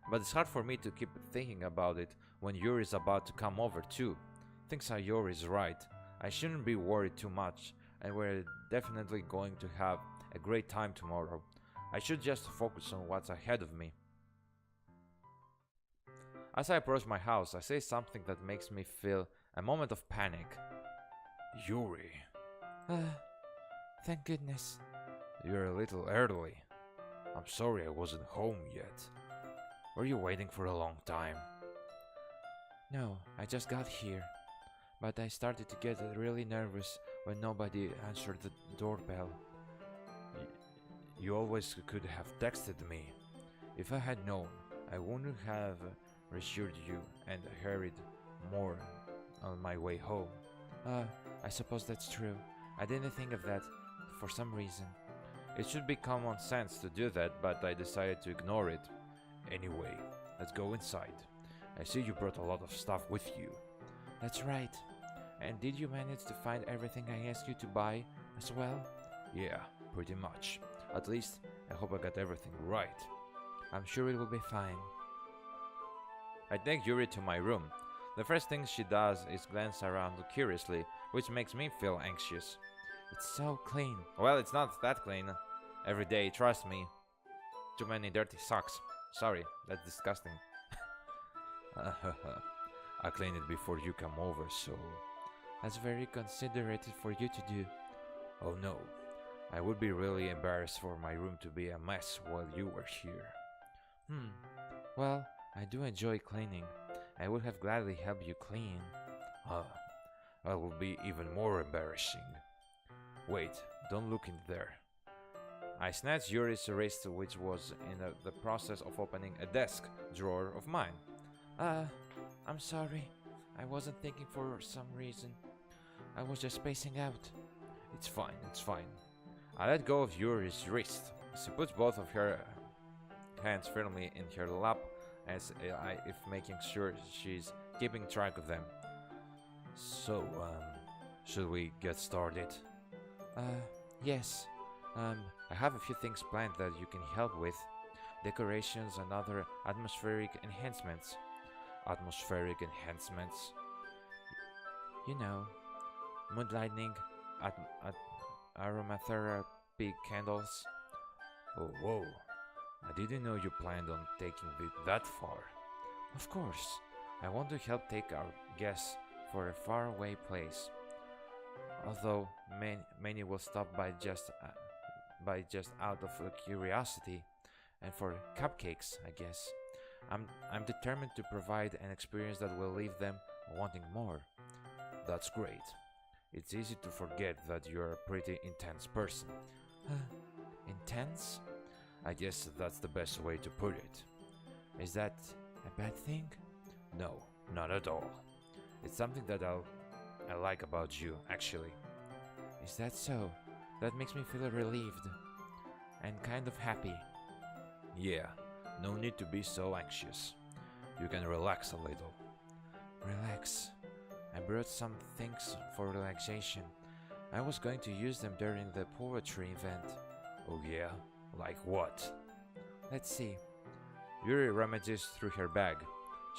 but it's hard for me to keep thinking about it when Yuri is about to come over too. I think Sayori is right. I shouldn't be worried too much, and we're definitely going to have a great time tomorrow. I should just focus on what's ahead of me. As I approach my house, I say something that makes me feel a moment of panic. Yuri, Thank goodness. you're a little early. I'm sorry I wasn't home yet. Were you waiting for a long time? No, I just got here. But I started to get really nervous when nobody answered the doorbell. You always could have texted me. If I had known, I wouldn't have reassured you and hurried more on my way home. I suppose that's true. I didn't think of that for some reason. It should be common sense to do that, but I decided to ignore it. Anyway, let's go inside. I see you brought a lot of stuff with you. That's right. And did you manage to find everything I asked you to buy as well? Yeah, pretty much. At least, I hope I got everything right. I'm sure it will be fine. I take Yuri to my room. The first thing she does is glance around curiously, which makes me feel anxious. It's so clean. Well, it's not that clean. Every day, trust me. Too many dirty socks. Sorry, that's disgusting. I clean it before you come over, so... That's very considerate for you to do. Oh no, I would be really embarrassed for my room to be a mess while you were here. Well, I do enjoy cleaning. I would have gladly helped you clean. That would be even more embarrassing. Wait, don't look in there. I snatched Yuri's wrist, which was in the process of opening a desk drawer of mine. I'm sorry. I wasn't thinking for some reason. I was just spacing out. It's fine, it's fine. I let go of Yuri's wrist. She puts both of her hands firmly in her lap, as if making sure she's keeping track of them. So, should we get started? Yes. I have a few things planned that you can help with. Decorations and other atmospheric enhancements. Atmospheric enhancements? You know, mood lighting, aromatherapy candles. Oh, whoa. I didn't know you planned on taking it that far. Of course. I want to help take our guests for a faraway place. Although many will stop by just out of curiosity, and for cupcakes, I guess. I'm determined to provide an experience that will leave them wanting more. That's great. It's easy to forget that you're a pretty intense person. Intense? I guess that's the best way to put it. Is that a bad thing? No, not at all. It's something that I like about you, actually. Is that so? That makes me feel relieved and kind of happy. Yeah, no need to be so anxious. You can relax a little. Relax. I brought some things for relaxation. I was going to use them during the poetry event. Oh yeah? Like what? Let's see. Yuri rummages through her bag.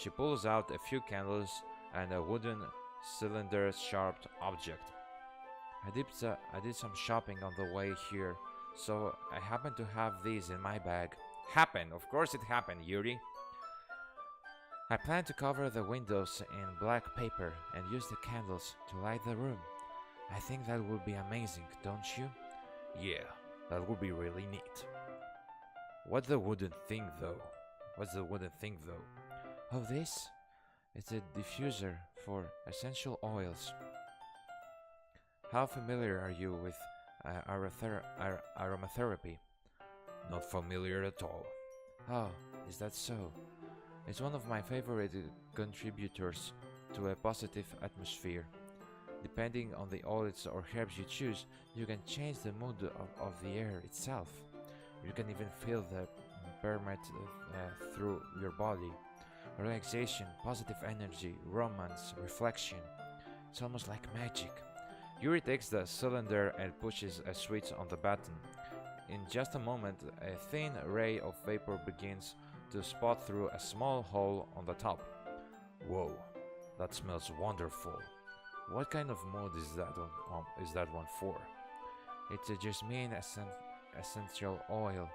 She pulls out a few candles and a wooden cylinder-shaped object. I did some shopping on the way here, so I happen to have these in my bag. Happened, of course it happened, Yuri. I plan to cover the windows in black paper and use the candles to light the room. I think that would be amazing, don't you? Yeah, that would be really neat. What's the wooden thing though? Oh, this? It's a diffuser for essential oils. How familiar are you with aromatherapy? Not familiar at all. Oh, is that so? It's one of my favorite contributors to a positive atmosphere. Depending on the oils or herbs you choose, you can change the mood of the air itself. You can even feel the permeate through your body. Relaxation, positive energy, romance, reflection. It's almost like magic. Yuri takes the cylinder and pushes a switch on the button. In just a moment, a thin ray of vapor begins to spot through a small hole on the top. Whoa, that smells wonderful. What kind of mood is that one for? It's a jasmine essential oil.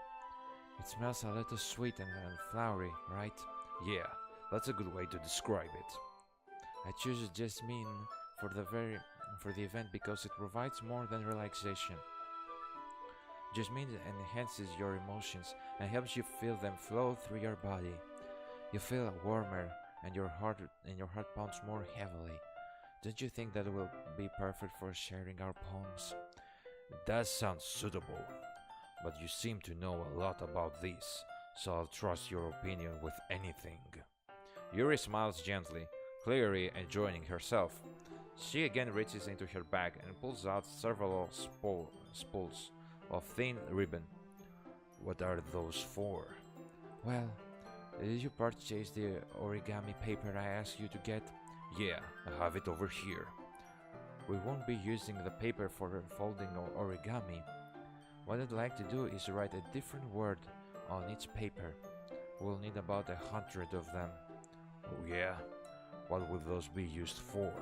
It smells a little sweet and flowery, right? Yeah, that's a good way to describe it. I choose jasmine for the event because it provides more than relaxation. Jasmine enhances your emotions and helps you feel them flow through your body. You feel warmer and your heart pounds more heavily. Don't you think that will be perfect for sharing our poems? It does sound suitable, but you seem to know a lot about this, so I'll trust your opinion with anything. Yuri smiles gently, clearly enjoying herself. She again reaches into her bag and pulls out several spools of thin ribbon. What are those for? Well, did you purchase the origami paper I asked you to get? Yeah, I have it over here. We won't be using the paper for folding or origami. What I'd like to do is write a different word on each paper. We'll need about 100 of them. Oh yeah? What will those be used for?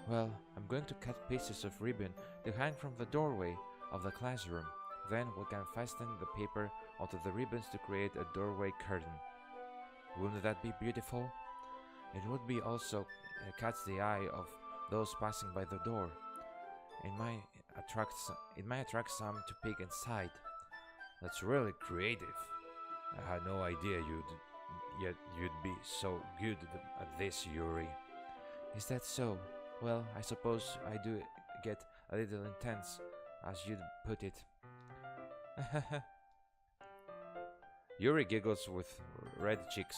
Well, I'm going to cut pieces of ribbon to hang from the doorway of the classroom. Then we can fasten the paper onto the ribbons to create a doorway curtain. Wouldn't that be beautiful? It would be also catch the eye of those passing by the door. It might attract some to peek inside. That's really creative. I had no idea you'd be so good at this, Yuri. Is that so? Well, I suppose I do get a little intense, as you'd put it. Yuri giggles with red cheeks.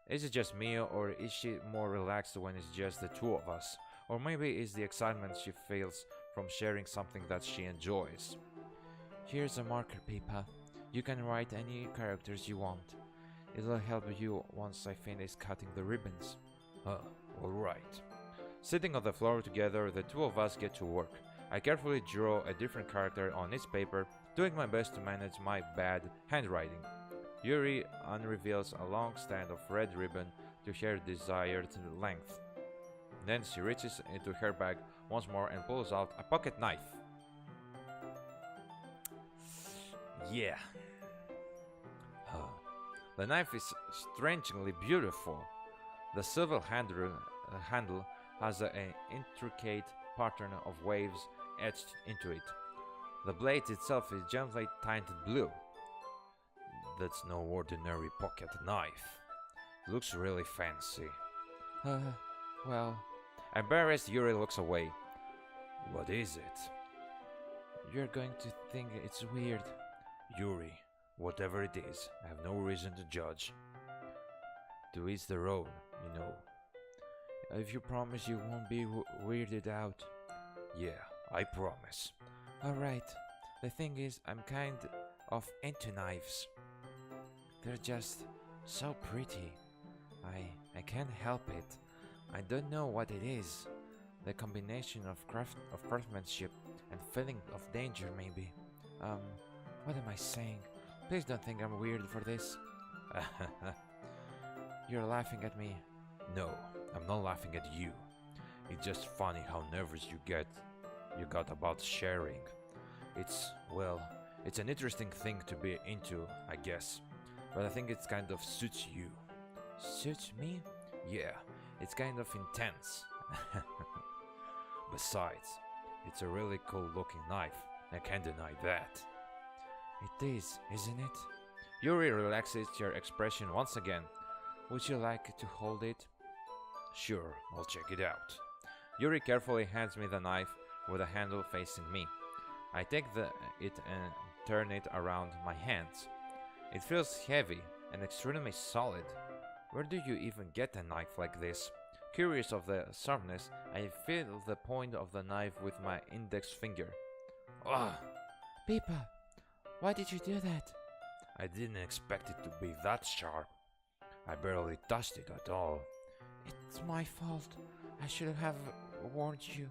Is it just me, or is she more relaxed when it's just the two of us? Or maybe it's the excitement she feels from sharing something that she enjoys. Here's a marker, Pippa. You can write any characters you want. It'll help you once I finish cutting the ribbons. Alright. Sitting on the floor together, the two of us get to work. I carefully draw a different character on each paper, doing my best to manage my bad handwriting. Yuri unreveals a long strand of red ribbon to her desired length. Then she reaches into her bag once more and pulls out a pocket knife. Yeah. The knife is strangely beautiful. The silver handle has an intricate pattern of waves etched into it. The blade itself is gently tinted blue. That's no ordinary pocket knife. Looks really fancy. Well... Embarrassed, Yuri looks away. What is it? You're going to think it's weird. Yuri, whatever it is, I have no reason to judge. To each their own, you know. If you promise you won't be weirded out. Yeah, I promise. Alright, the thing is, I'm kind of into knives. They're just so pretty. I can't help it. I don't know what it is. The combination of craftsmanship and feeling of danger, maybe. What am I saying? Please don't think I'm weird for this. You're laughing at me. No, I'm not laughing at you. It's just funny how nervous you got about sharing. It's an interesting thing to be into, I guess. But I think it kind of suits you. Suits me? Yeah, it's kind of intense. Besides, it's a really cool looking knife. I can't deny that. It is, isn't it? Yuri relaxes her expression once again. Would you like to hold it? Sure, I'll check it out. Yuri carefully hands me the knife with the handle facing me. I take it and turn it around my hands. It feels heavy and extremely solid. Where do you even get a knife like this? Curious of the sharpness, I feel the point of the knife with my index finger. Ugh! Pippa, why did you do that? I didn't expect it to be that sharp. I barely touched it at all. It's my fault. I should have warned you.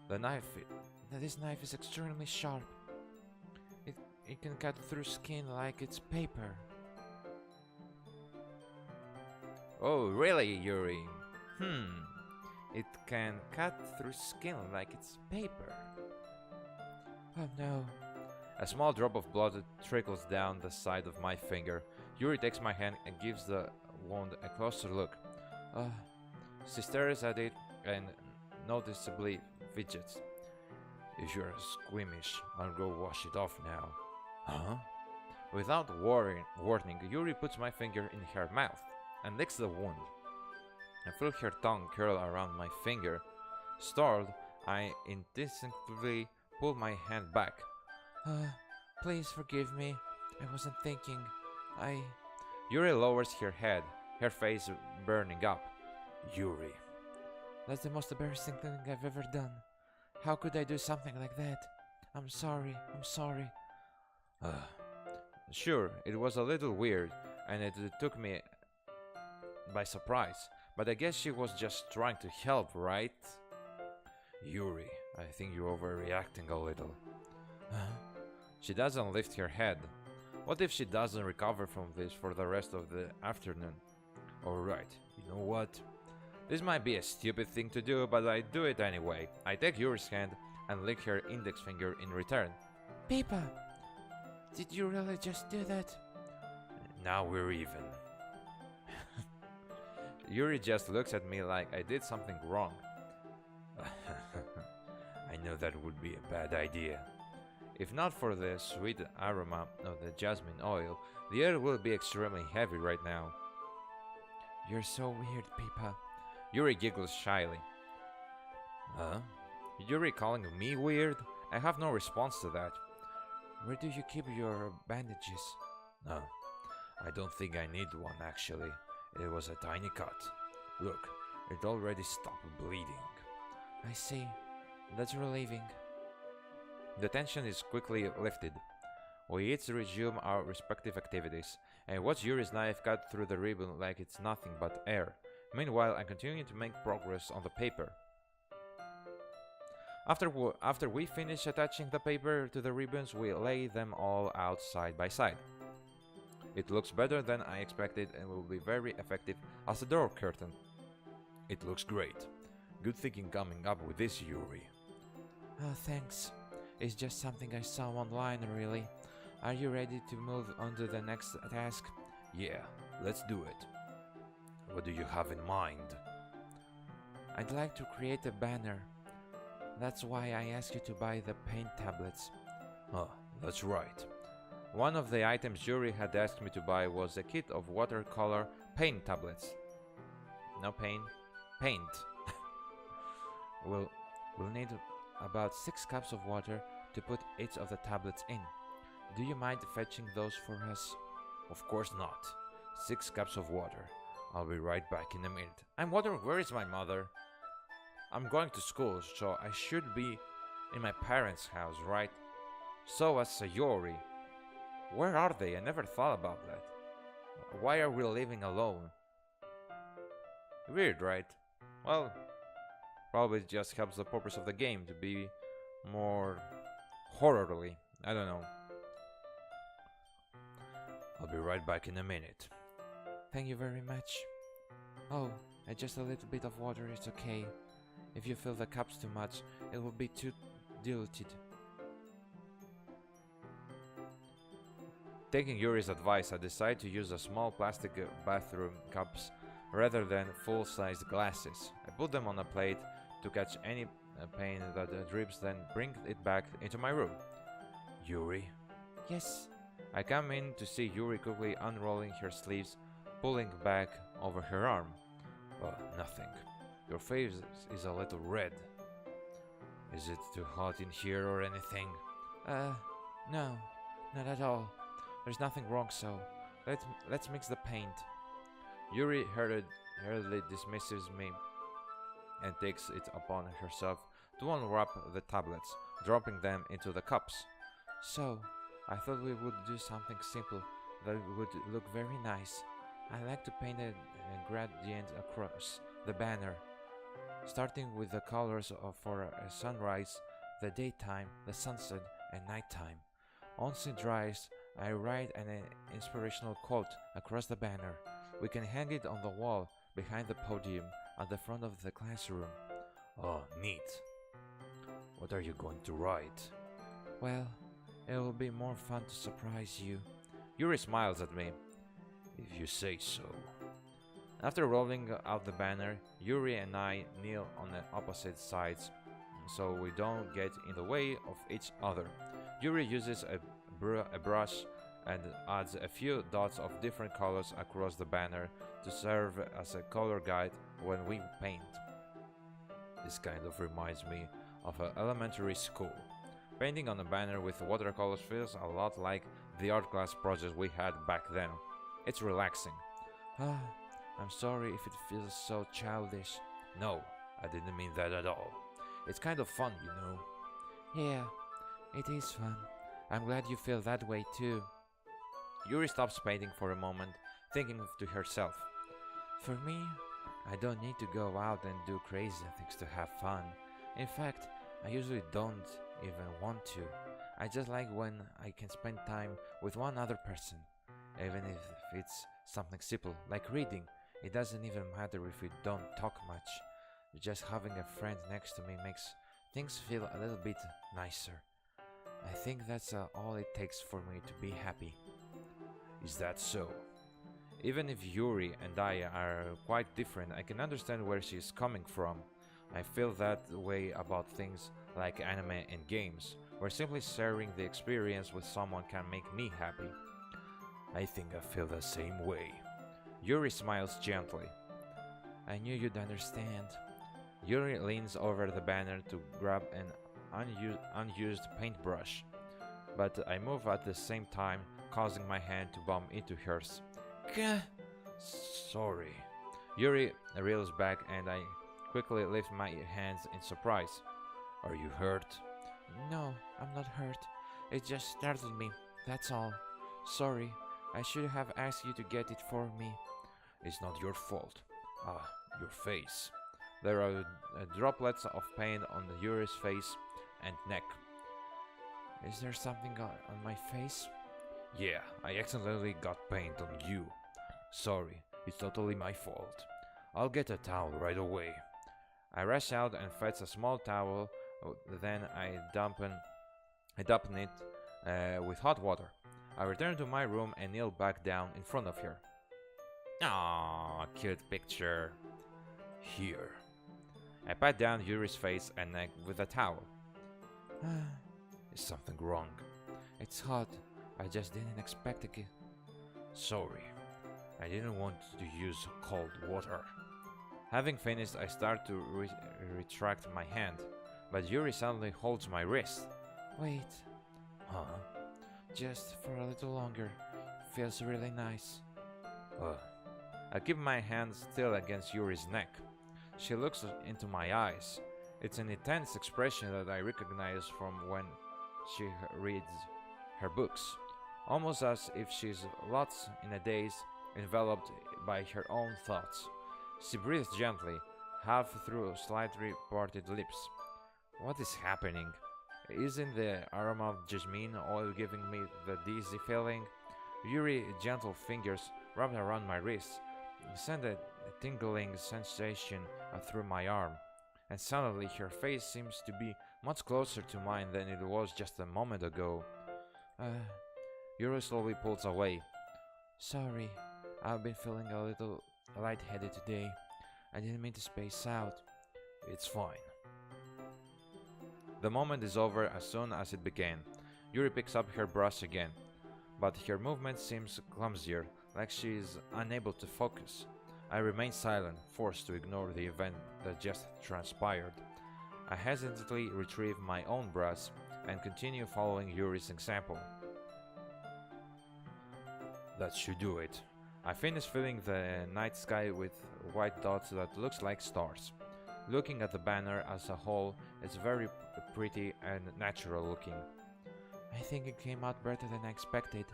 The knife. This knife is extremely sharp. It can cut through skin like it's paper. Oh, really, Yuri? It can cut through skin like it's paper. Oh no. A small drop of blood trickles down the side of my finger. Yuri takes my hand and gives the wound a closer look. She stares at it and noticeably fidgets. If you're squeamish, I'll go wash it off now. Huh? Without warning, Yuri puts my finger in her mouth and licks the wound. I feel her tongue curl around my finger. Startled, I instinctively pull my hand back. Please forgive me. I wasn't thinking. Yuri lowers her head, her face burning up. Yuri. That's the most embarrassing thing I've ever done. How could I do something like that? I'm sorry. Sure, it was a little weird, and it took me by surprise, but I guess she was just trying to help, right? Yuri, I think you're overreacting a little. She doesn't lift her head. What if she doesn't recover from this for the rest of the afternoon? Alright, you know what? This might be a stupid thing to do, but I do it anyway. I take Yuri's hand and lick her index finger in return. Pippa, did you really just do that? Now we're even. Yuri just looks at me like I did something wrong. I know that would be a bad idea. If not for the sweet aroma of the jasmine oil, the air will be extremely heavy right now. You're so weird, Pippa. Yuri giggles shyly. Huh? Yuri calling me weird? I have no response to that. Where do you keep your bandages? No, I don't think I need one actually. It was a tiny cut. Look, it already stopped bleeding. I see. That's relieving. The tension is quickly lifted. We each resume our respective activities, and watch Yuri's knife cut through the ribbon like it's nothing but air. Meanwhile, I continue to make progress on the paper. After we finish attaching the paper to the ribbons, we lay them all out side by side. It looks better than I expected and will be very effective as a door curtain. It looks great. Good thinking coming up with this, Yuri. Oh, thanks. It's just something I saw online, really. Are you ready to move on to the next task? Yeah, let's do it. What do you have in mind? I'd like to create a banner. That's why I asked you to buy the paint tablets. Oh, that's right. One of the items Yuri had asked me to buy was a kit of watercolor paint tablets. No paint. We'll need about 6 cups of water to put each of the tablets in. Do you mind fetching those for us? Of course not. 6 cups of water. I'll be right back in a minute. I'm wondering, where is my mother? I'm going to school, so I should be in my parents' house, right? So was Sayori. Where are they? I never thought about that. Why are we living alone? Weird, right? Well, probably it just helps the purpose of the game to be more horrorly. I don't know. I'll be right back in a minute. Thank you very much. Oh, just a little bit of water is okay. If you fill the cups too much, it will be too diluted. Taking Yuri's advice, I decide to use a small plastic bathroom cups rather than full-sized glasses. I put them on a plate to catch any paint that drips, then bring it back into my room. Yuri? Yes? I come in to see Yuri quickly unrolling her sleeves, pulling back over her arm. Nothing. Your face is a little red. Is it too hot in here or anything? No, not at all. There's nothing wrong, so let's mix the paint. Yuri hurriedly dismisses me and takes it upon herself to unwrap the tablets, dropping them into the cups. So, I thought we would do something simple that would look very nice. I like to paint a gradient across the banner, starting with the colors for a sunrise, the daytime, the sunset, and nighttime. Once it dries, I write an inspirational quote across the banner. We can hang it on the wall behind the podium at the front of the classroom. Oh, neat. What are you going to write? Well, it will be more fun to surprise you. Yuri smiles at me. If you say so. After rolling out the banner, Yuri and I kneel on the opposite sides so we don't get in the way of each other. Yuri uses a brush and adds a few dots of different colors across the banner to serve as a color guide when we paint. This kind of reminds me of elementary school. Painting on a banner with watercolors feels a lot like the art class project we had back then. It's relaxing. I'm sorry if it feels so childish. No, I didn't mean that at all. It's kind of fun, you know. Yeah, it is fun. I'm glad you feel that way too. Yuri stops painting for a moment, thinking to herself. For me, I don't need to go out and do crazy things to have fun. In fact, I usually don't even want to. I just like when I can spend time with one other person, even if it's something simple like reading. It doesn't even matter if we don't talk much. Just having a friend next to me makes things feel a little bit nicer. I think that's all it takes for me to be happy. Is that so? Even if Yuri and I are quite different, I can understand where she's coming from. I feel that way about things like anime and games, where simply sharing the experience with someone can make me happy. I think I feel the same way. Yuri smiles gently. I knew you'd understand. Yuri leans over the banner to grab an unused paintbrush, but I move at the same time, causing my hand to bump into hers. Gah! Sorry. Yuri reels back and I quickly lift my hands in surprise. Are you hurt? No, I'm not hurt. It just startled me, that's all. Sorry, I should have asked you to get it for me. It's not your fault. Ah, your face. There are droplets of paint on Yuri's face and neck. Is there something on my face? Yeah, I accidentally got paint on you. Sorry, it's totally my fault. I'll get a towel right away. I rush out and fetch a small towel, then I dampen it with hot water. I return to my room and kneel back down in front of her. Aww, cute picture. Here. I pat down Yuri's face and neck with a towel. Is something wrong? It's hot. I just didn't expect it. Sorry. I didn't want to use cold water. Having finished, I start to retract my hand, but Yuri suddenly holds my wrist. Wait. Huh? Just for a little longer. Feels really nice. Uh, I keep my hand still against Yuri's neck. She looks into my eyes. It's an intense expression that I recognize from when she reads her books, almost as if she's lost in a daze, enveloped by her own thoughts. She breathes gently, half through slightly parted lips. What is happening? Isn't the aroma of jasmine oil giving me the dizzy feeling? Yuri's gentle fingers wrapped around my wrist send a tingling sensation through my arm, and suddenly her face seems to be much closer to mine than it was just a moment ago. Yuri slowly pulls away. Sorry, I've been feeling a little lightheaded today. I didn't mean to space out. It's fine. The moment is over as soon as it began. Yuri picks up her brush again, but her movement seems clumsier, like she is unable to focus. I remain silent, forced to ignore the event that just transpired. I hesitantly retrieve my own brush and continue following Yuri's example. That should do it. I finish filling the night sky with white dots that looks like stars. Looking at the banner as a whole, it's very pretty and natural looking. I think it came out better than I expected.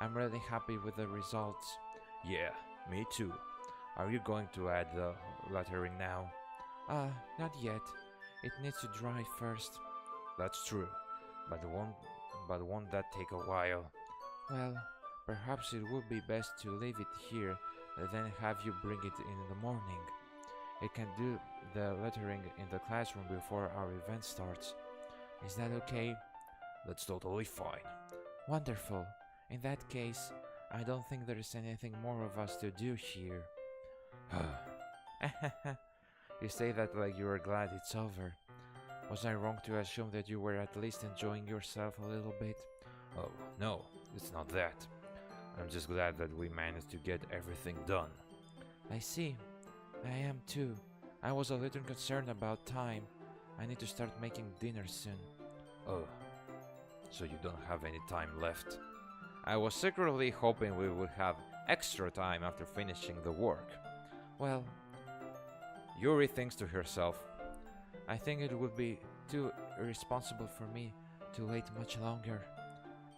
I'm really happy with the results. Yeah, me too. Are you going to add the lettering now? Not yet. It needs to dry first. That's true, but won't that take a while? Well, perhaps it would be best to leave it here, then have you bring it in the morning. It can do the lettering in the classroom before our event starts. Is that okay? That's totally fine. Wonderful. In that case, I don't think there is anything more of us to do here. You say that like you are glad it's over. Was I wrong to assume that you were at least enjoying yourself a little bit? Oh, no, it's not that. I'm just glad that we managed to get everything done. I see. I am too. I was a little concerned about time. I need to start making dinner soon. Oh, so you don't have any time left? I was secretly hoping we would have extra time after finishing the work. Well, Yuri thinks to herself, I think it would be too irresponsible for me to wait much longer.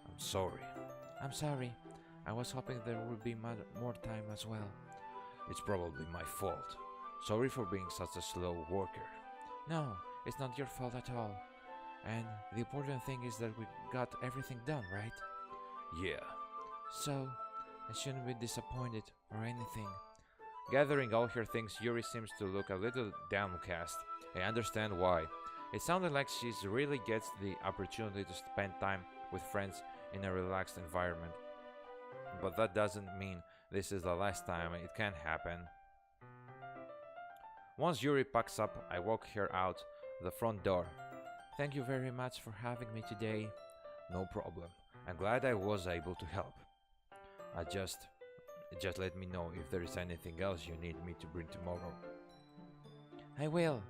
I'm sorry. I'm sorry. I was hoping there would be more time as well. It's probably my fault. Sorry for being such a slow worker. No, it's not your fault at all. And the important thing is that we got everything done, right? Yeah. So, I shouldn't be disappointed or anything. Gathering all her things, Yuri seems to look a little downcast. I understand why. It sounded like she really gets the opportunity to spend time with friends in a relaxed environment. But that doesn't mean this is the last time it can happen. Once Yuri packs up, I walk her out the front door. Thank you very much for having me today. No problem. I'm glad I was able to help. Just let me know if there is anything else you need me to bring tomorrow. I will.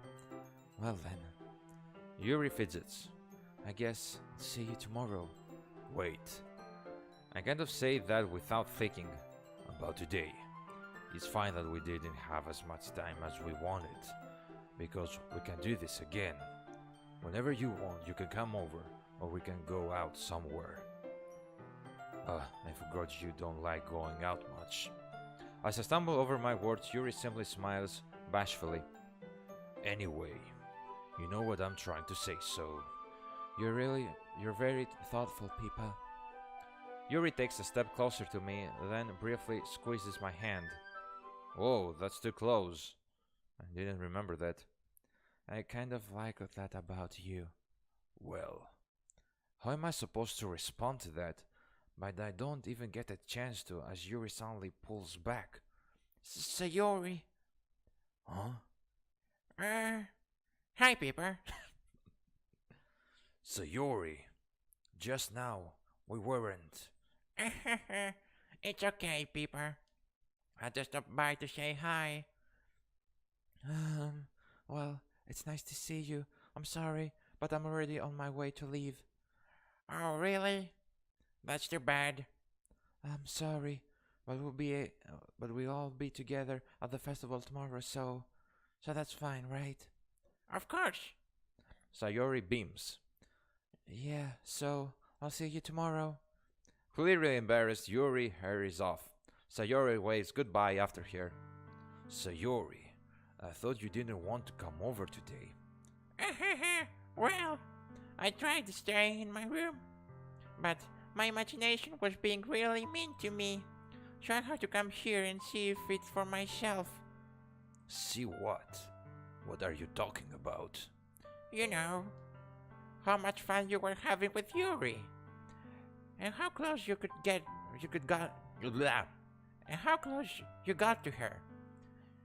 Well then. Yuri fidgets. I guess I'll see you tomorrow. Wait. I kind of say that without thinking about today. It's fine that we didn't have as much time as we wanted, because we can do this again. Whenever you want, you can come over, or we can go out somewhere. I forgot you don't like going out much. As I stumble over my words, Yuri simply smiles bashfully. Anyway, you know what I'm trying to say, so... You're very thoughtful, Pippa. Yuri takes a step closer to me, then briefly squeezes my hand. Whoa, that's too close. I didn't remember that. I kind of like that about you. Well, how am I supposed to respond to that? But I don't even get a chance to, as Yuri suddenly pulls back. Sayori. Huh? Hi, Pippa. Sayori, just now, we weren't. It's okay, Pippa. I just stopped by to say hi. Well, it's nice to see you. I'm sorry, but I'm already on my way to leave. Oh, really? That's too bad. I'm sorry, but we'll all be together at the festival tomorrow, so that's fine, right? Of course. Sayori beams. Yeah, so I'll see you tomorrow. Clearly embarrassed, Yuri hurries off. Sayori waves goodbye after her. Sayori, I thought you didn't want to come over today. Well, I tried to stay in my room, but my imagination was being really mean to me, so I had to come here and see if it's for myself. See what? What are you talking about? You know, how much fun you were having with Yuri, and how close you got to her.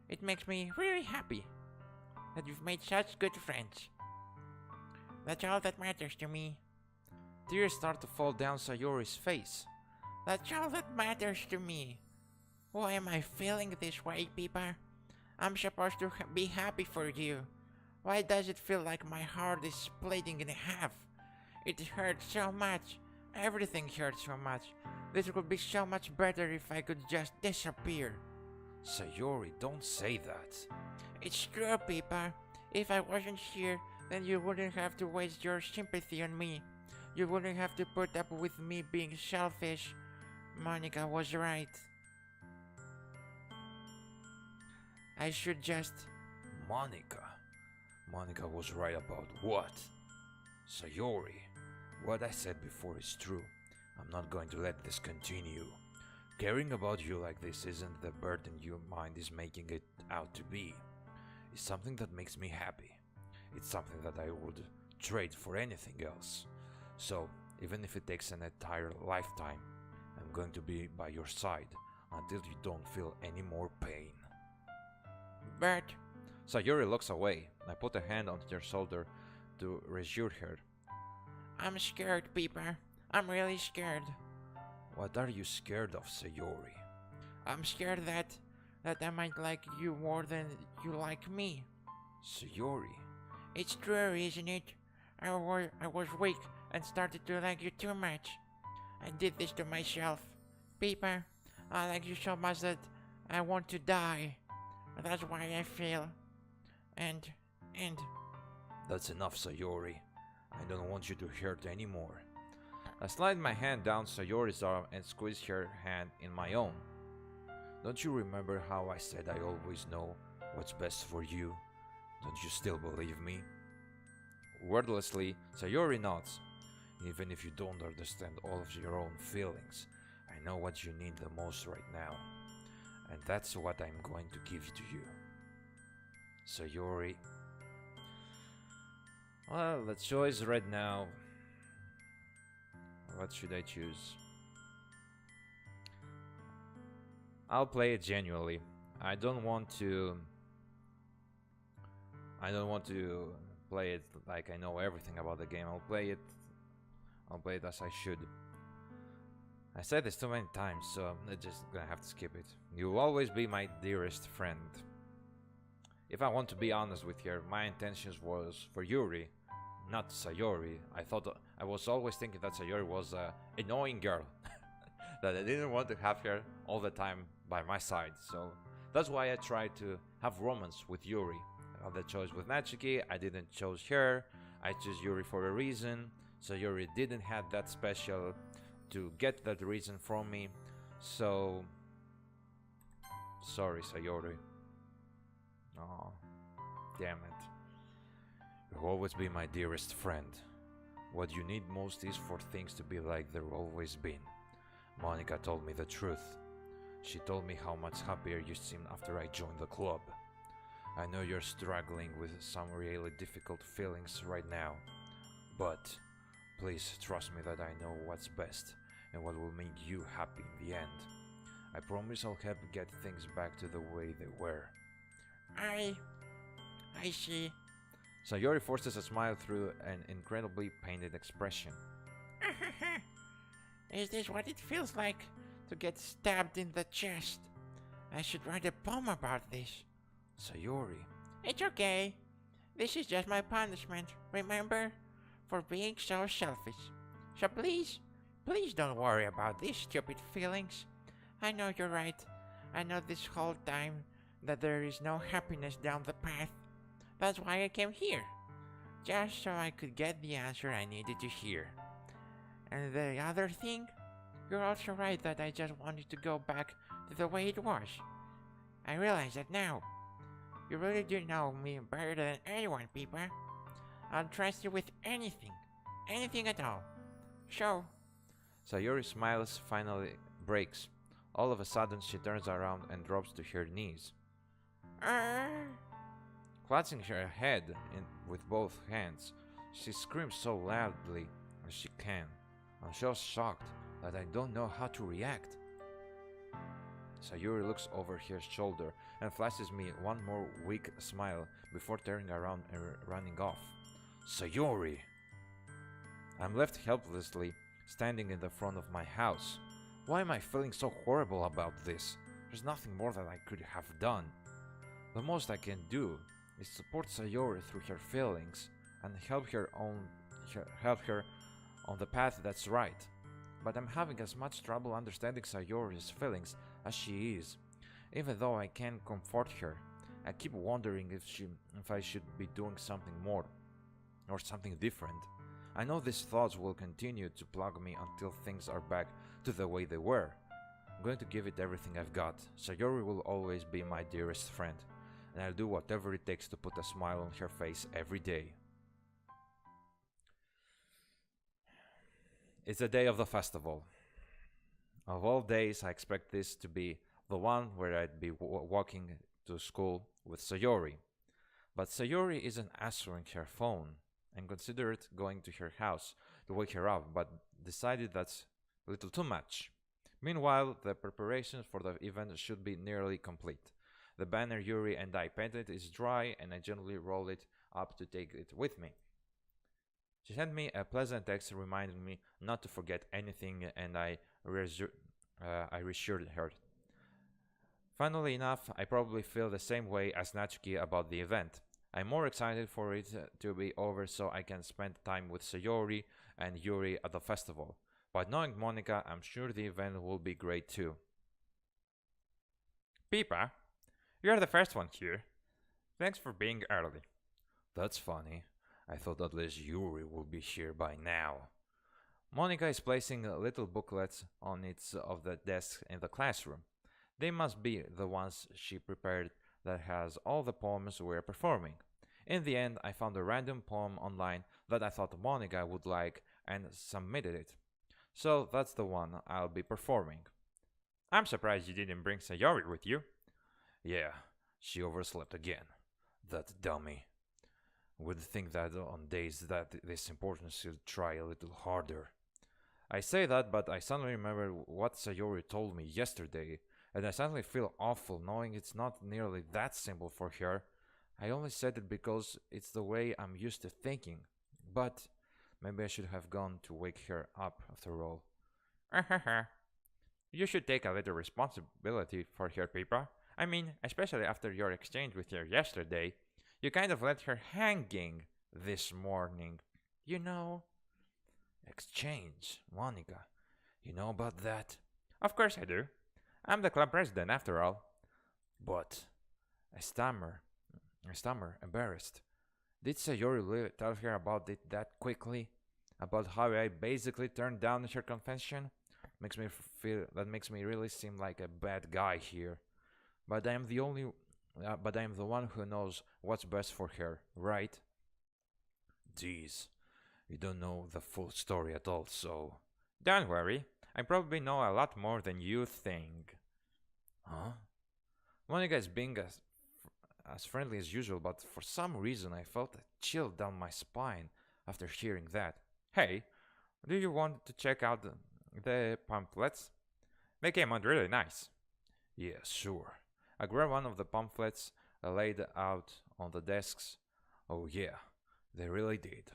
It makes me really happy that you've made such good friends. That's all that matters to me. Tears start to fall down Sayori's face. That's all that matters to me. Why am I feeling this way, Pippa? I'm supposed to be happy for you. Why does it feel like my heart is splitting in half? It hurts so much. Everything hurts so much. This would be so much better if I could just disappear. Sayori, don't say that. It's true, Pippa. If I wasn't here, then you wouldn't have to waste your sympathy on me. You wouldn't have to put up with me being selfish. Monica was right. I should just... Monica. Monica was right about what? Sayori, what I said before is true. I'm not going to let this continue. Caring about you like this isn't the burden your mind is making it out to be. It's something that makes me happy. It's something that I would trade for anything else. So, even if it takes an entire lifetime, I'm going to be by your side until you don't feel any more pain. But... Sayori looks away. I put a hand on her shoulder to reassure her. I'm scared, Peeper. I'm really scared. What are you scared of, Sayori? I'm scared that I might like you more than you like me. Sayori, It's true, isn't it? I was weak and started to like you too much. I did this to myself. Peeper, I like you so much that I want to die. That's why I feel. And... that's enough, Sayori. I don't want you to hurt anymore. I slide my hand down Sayori's arm and squeeze her hand in my own. Don't you remember how I said I always know what's best for you? Don't you still believe me? Wordlessly, Sayori nods. Even if you don't understand all of your own feelings, I know what you need the most right now. And that's what I'm going to give to you. Sayori. Well, the choice right now. What should I choose? I'll play it genuinely. I don't want to play it like I know everything about the game. I'll play it as I should. I said this too many times, so I'm just gonna have to skip it. You'll always be my dearest friend. If I want to be honest with her, my intentions was for Yuri, not Sayori. I was always thinking that Sayori was an annoying girl. That I didn't want to have her all the time by my side. So that's why I tried to have romance with Yuri. I had the choice with Natsuki, I didn't choose her. I chose Yuri for a reason. Sayori didn't have that special to get that reason from me. So sorry, Sayori. Oh, damn it. You'll always be my dearest friend. What you need most is for things to be like they've always been. Monica told me the truth. She told me how much happier you seemed after I joined the club. I know you're struggling with some really difficult feelings right now, but please trust me that I know what's best and what will make you happy in the end. I promise I'll help get things back to the way they were. I see. Sayori forces a smile through an incredibly pained expression. Is this what it feels like to get stabbed in the chest? I should write a poem about this. Sayori. It's okay. This is just my punishment, remember? For being so selfish. So please don't worry about these stupid feelings. I know you're right. I know this whole time that there is no happiness down the path. That's why I came here. Just so I could get the answer I needed to hear. And the other thing, you're also right that I just wanted to go back to the way it was. I realize that now. You really do know me better than anyone, Peeper. I'll trust you with anything. Anything at all. So... Sayori's smiles finally breaks. All of a sudden she turns around and drops to her knees. Clutching her head with both hands, she screams so loudly as she can. I'm so shocked that I don't know how to react. Sayori looks over her shoulder and flashes me one more weak smile before turning around and running off. Sayori! I'm left helplessly standing in the front of my house. Why am I feeling so horrible about this? There's nothing more that I could have done. The most I can do is support Sayori through her feelings and help her on the path that's right. But I'm having as much trouble understanding Sayori's feelings as she is. Even though I can comfort her, I keep wondering if I should be doing something more or something different. I know these thoughts will continue to plague me until things are back to the way they were, I'm going to give it everything I've got. Sayori will always be my dearest friend, and I'll do whatever it takes to put a smile on her face every day. It's the day of the festival. Of all days, I expect this to be the one where I'd be walking to school with Sayori. But Sayori isn't answering her phone, and considered going to her house to wake her up, but decided that's a little too much. Meanwhile, the preparations for the event should be nearly complete. The banner Yuri and I painted is dry, and I gently roll it up to take it with me. She sent me a pleasant text reminding me not to forget anything, and I reassured her. Funnily enough, I probably feel the same way as Natsuki about the event. I'm more excited for it to be over so I can spend time with Sayori and Yuri at the festival. But knowing Monica, I'm sure the event will be great too. Peepa, you're the first one here. Thanks for being early. That's funny. I thought at least Yuri would be here by now. Monica is placing little booklets on each of the desks in the classroom. They must be the ones she prepared that has all the poems we're performing. In the end, I found a random poem online that I thought Monica would like and submitted it. So that's the one I'll be performing. I'm surprised you didn't bring Sayori with you. Yeah, she overslept again. That dummy. Would think that on days that this important she'll try a little harder. I say that, but I suddenly remember what Sayori told me yesterday, and I suddenly feel awful knowing it's not nearly that simple for her. I only said it because it's the way I'm used to thinking, but maybe I should have gone to wake her up after all. You should take a little responsibility for her, Peepa. I mean, especially after your exchange with her yesterday. You kind of let her hanging this morning, you know. Exchange, Monica. You know about that? Of course I do. I'm the club president after all. But I stammer, embarrassed. Did Sayori tell her about it that quickly? About how I basically turned down her confession? Makes me really seem like a bad guy here. But I am the one who knows what's best for her, right? Geez, you don't know the full story at all, so... Don't worry, I probably know a lot more than you think. Huh? Monica is being as friendly as usual, but for some reason I felt a chill down my spine after hearing that. Hey, do you want to check out the pamphlets? They came out really nice. Yeah, sure. I grabbed one of the pamphlets laid out on the desks. Oh yeah, they really did.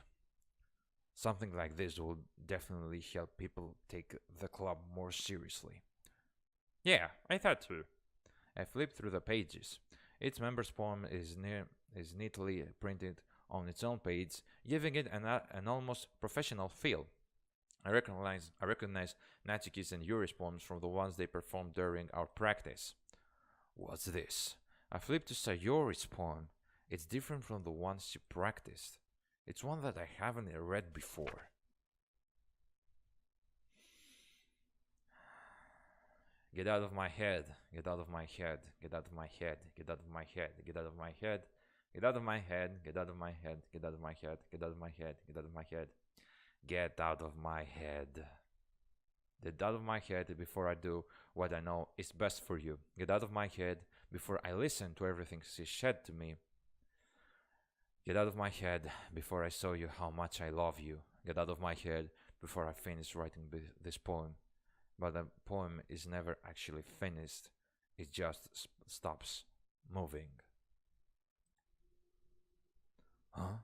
Something like this will definitely help people take the club more seriously. Yeah, I thought too. I flipped through the pages. Each member's poem is neatly printed on its own page, giving it an almost professional feel. I recognize Natsuki's and Yuri's poems from the ones they performed during our practice. What's this? I flipped to Sayori's poem. It's different from the ones she practiced. It's one that I haven't read before. Get out of my head, get out of my head, get out of my head, get out of my head, get out of my head, get out of my head, get out of my head, get out of my head, get out of my head, get out of my head, get out of my head. Get out of my head before I do what I know is best for you. Get out of my head before I listen to everything she said to me. Get out of my head before I show you how much I love you. Get out of my head before I finish writing this poem. But the poem is never actually finished. It just stops moving. Huh?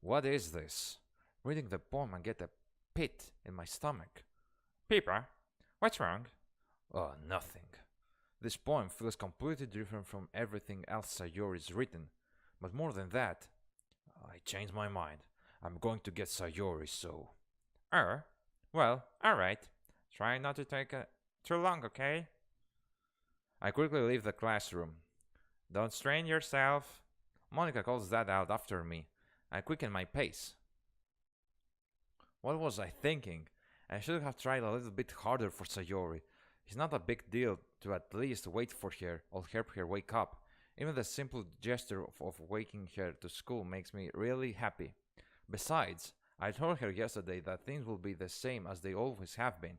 What is this? Reading the poem and get a pit in my stomach. Peepa, what's wrong? Oh, nothing. This poem feels completely different from everything else Sayori's written. But more than that, I changed my mind. I'm going to get Sayori, so... Well, alright. Try not to take too long, okay? I quickly leave the classroom. Don't strain yourself. Monica calls that out after me. I quicken my pace. What was I thinking? I should have tried a little bit harder for Sayori. It's not a big deal to at least wait for her or help her wake up. Even the simple gesture of waking her to school makes me really happy. Besides, I told her yesterday that things will be the same as they always have been.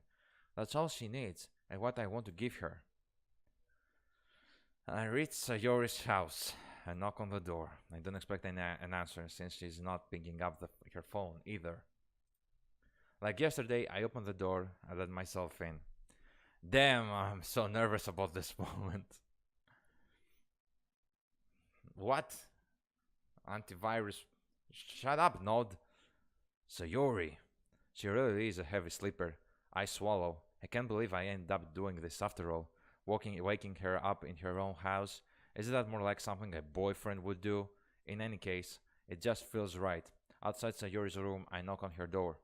That's all she needs and what I want to give her. I reach Sayori's house and knock on the door. I don't expect an answer since she's not picking up her phone either. Like yesterday, I opened the door and let myself in. Damn, I'm so nervous about this moment. What? Antivirus? Shut up, Nod. Sayori. She really is a heavy sleeper. I swallow. I can't believe I ended up doing this after all. Waking her up in her own house. Isn't that more like something a boyfriend would do? In any case, it just feels right. Outside Sayori's room, I knock on her door.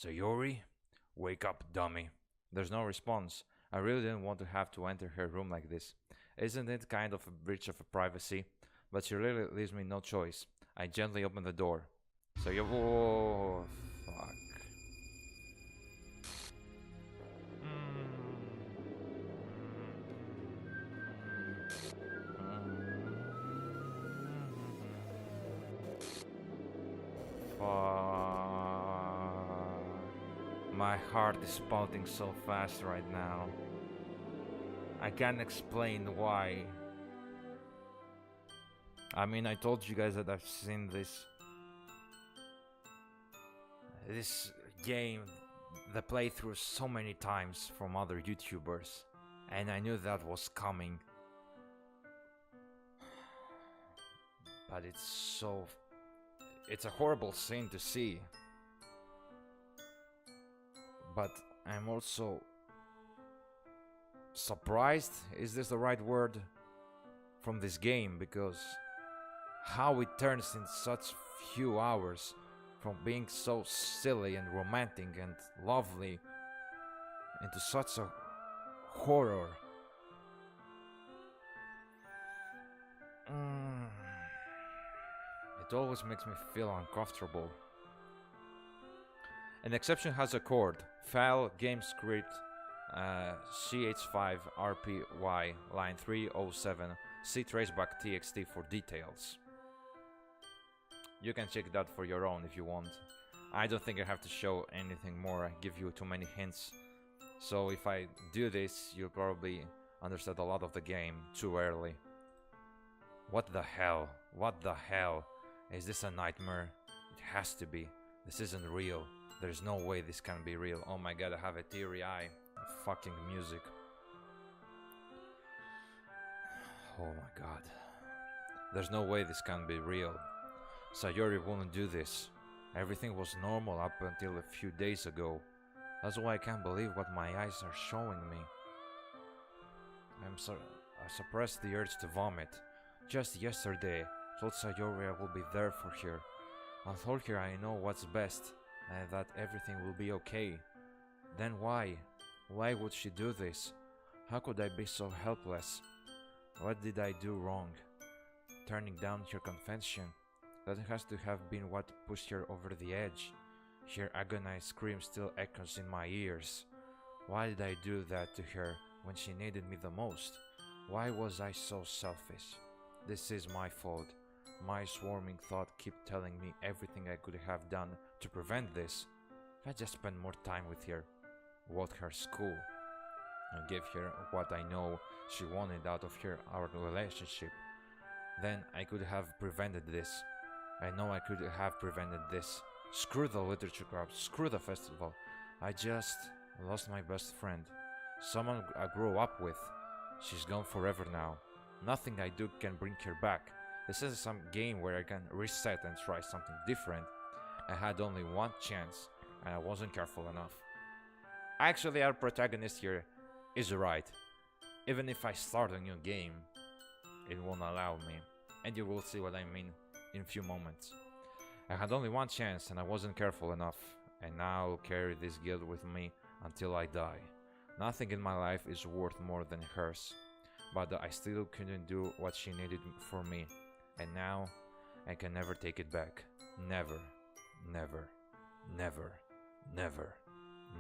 Sayori? Wake up, dummy. There's no response. I really didn't want to have to enter her room like this. Isn't it kind of a breach of privacy? But she really leaves me no choice. I gently open the door. Oh, fuck. My heart is pounding so fast right now. I can't explain why. I mean, I told you guys that I've seen this game, the playthrough so many times from other YouTubers, and I knew that was coming. But it's a horrible scene to see. But I'm also surprised, is this the right word, from this game, because how it turns in such few hours from being so silly and romantic and lovely into such a horror. It always makes me feel uncomfortable. An exception has occurred. File game script CH5RPY line 307. See traceback txt for details. You can check that for your own if you want. I don't think I have to show anything more. I give you too many hints. So if I do this, you'll probably understand a lot of the game too early. What the hell? What the hell? Is this a nightmare? It has to be. This isn't real. There's no way this can be real. Oh my god, I have a teary eye. Fucking music. Oh my god. There's no way this can be real. Sayori wouldn't do this. Everything was normal up until a few days ago. That's why I can't believe what my eyes are showing me. I suppressed the urge to vomit. Just yesterday, told Sayori I will be there for her. I told her I know what's best and that everything will be okay. Then why? Why would she do this? How could I be so helpless? What did I do wrong? Turning down her confession. That has to have been what pushed her over the edge. Her agonized scream still echoes in my ears. Why did I do that to her when she needed me the most? Why was I so selfish? This is my fault. My swarming thought keep telling me everything I could have done to prevent this. If I just spent more time with her, walked her school, and gave her what I know she wanted out of our relationship, then I could have prevented this. I know I could have prevented this. Screw the literature club, screw the festival. I just lost my best friend. Someone I grew up with. She's gone forever now. Nothing I do can bring her back. This isn't some game where I can reset and try something different. I had only one chance, and I wasn't careful enough. Actually, our protagonist here is right. Even if I start a new game, it won't allow me. And you will see what I mean in a few moments. I had only one chance and I wasn't careful enough, and now I'll carry this guilt with me until I die. Nothing in my life is worth more than hers, but I still couldn't do what she needed for me, and now I can never take it back. Never, never, never, never,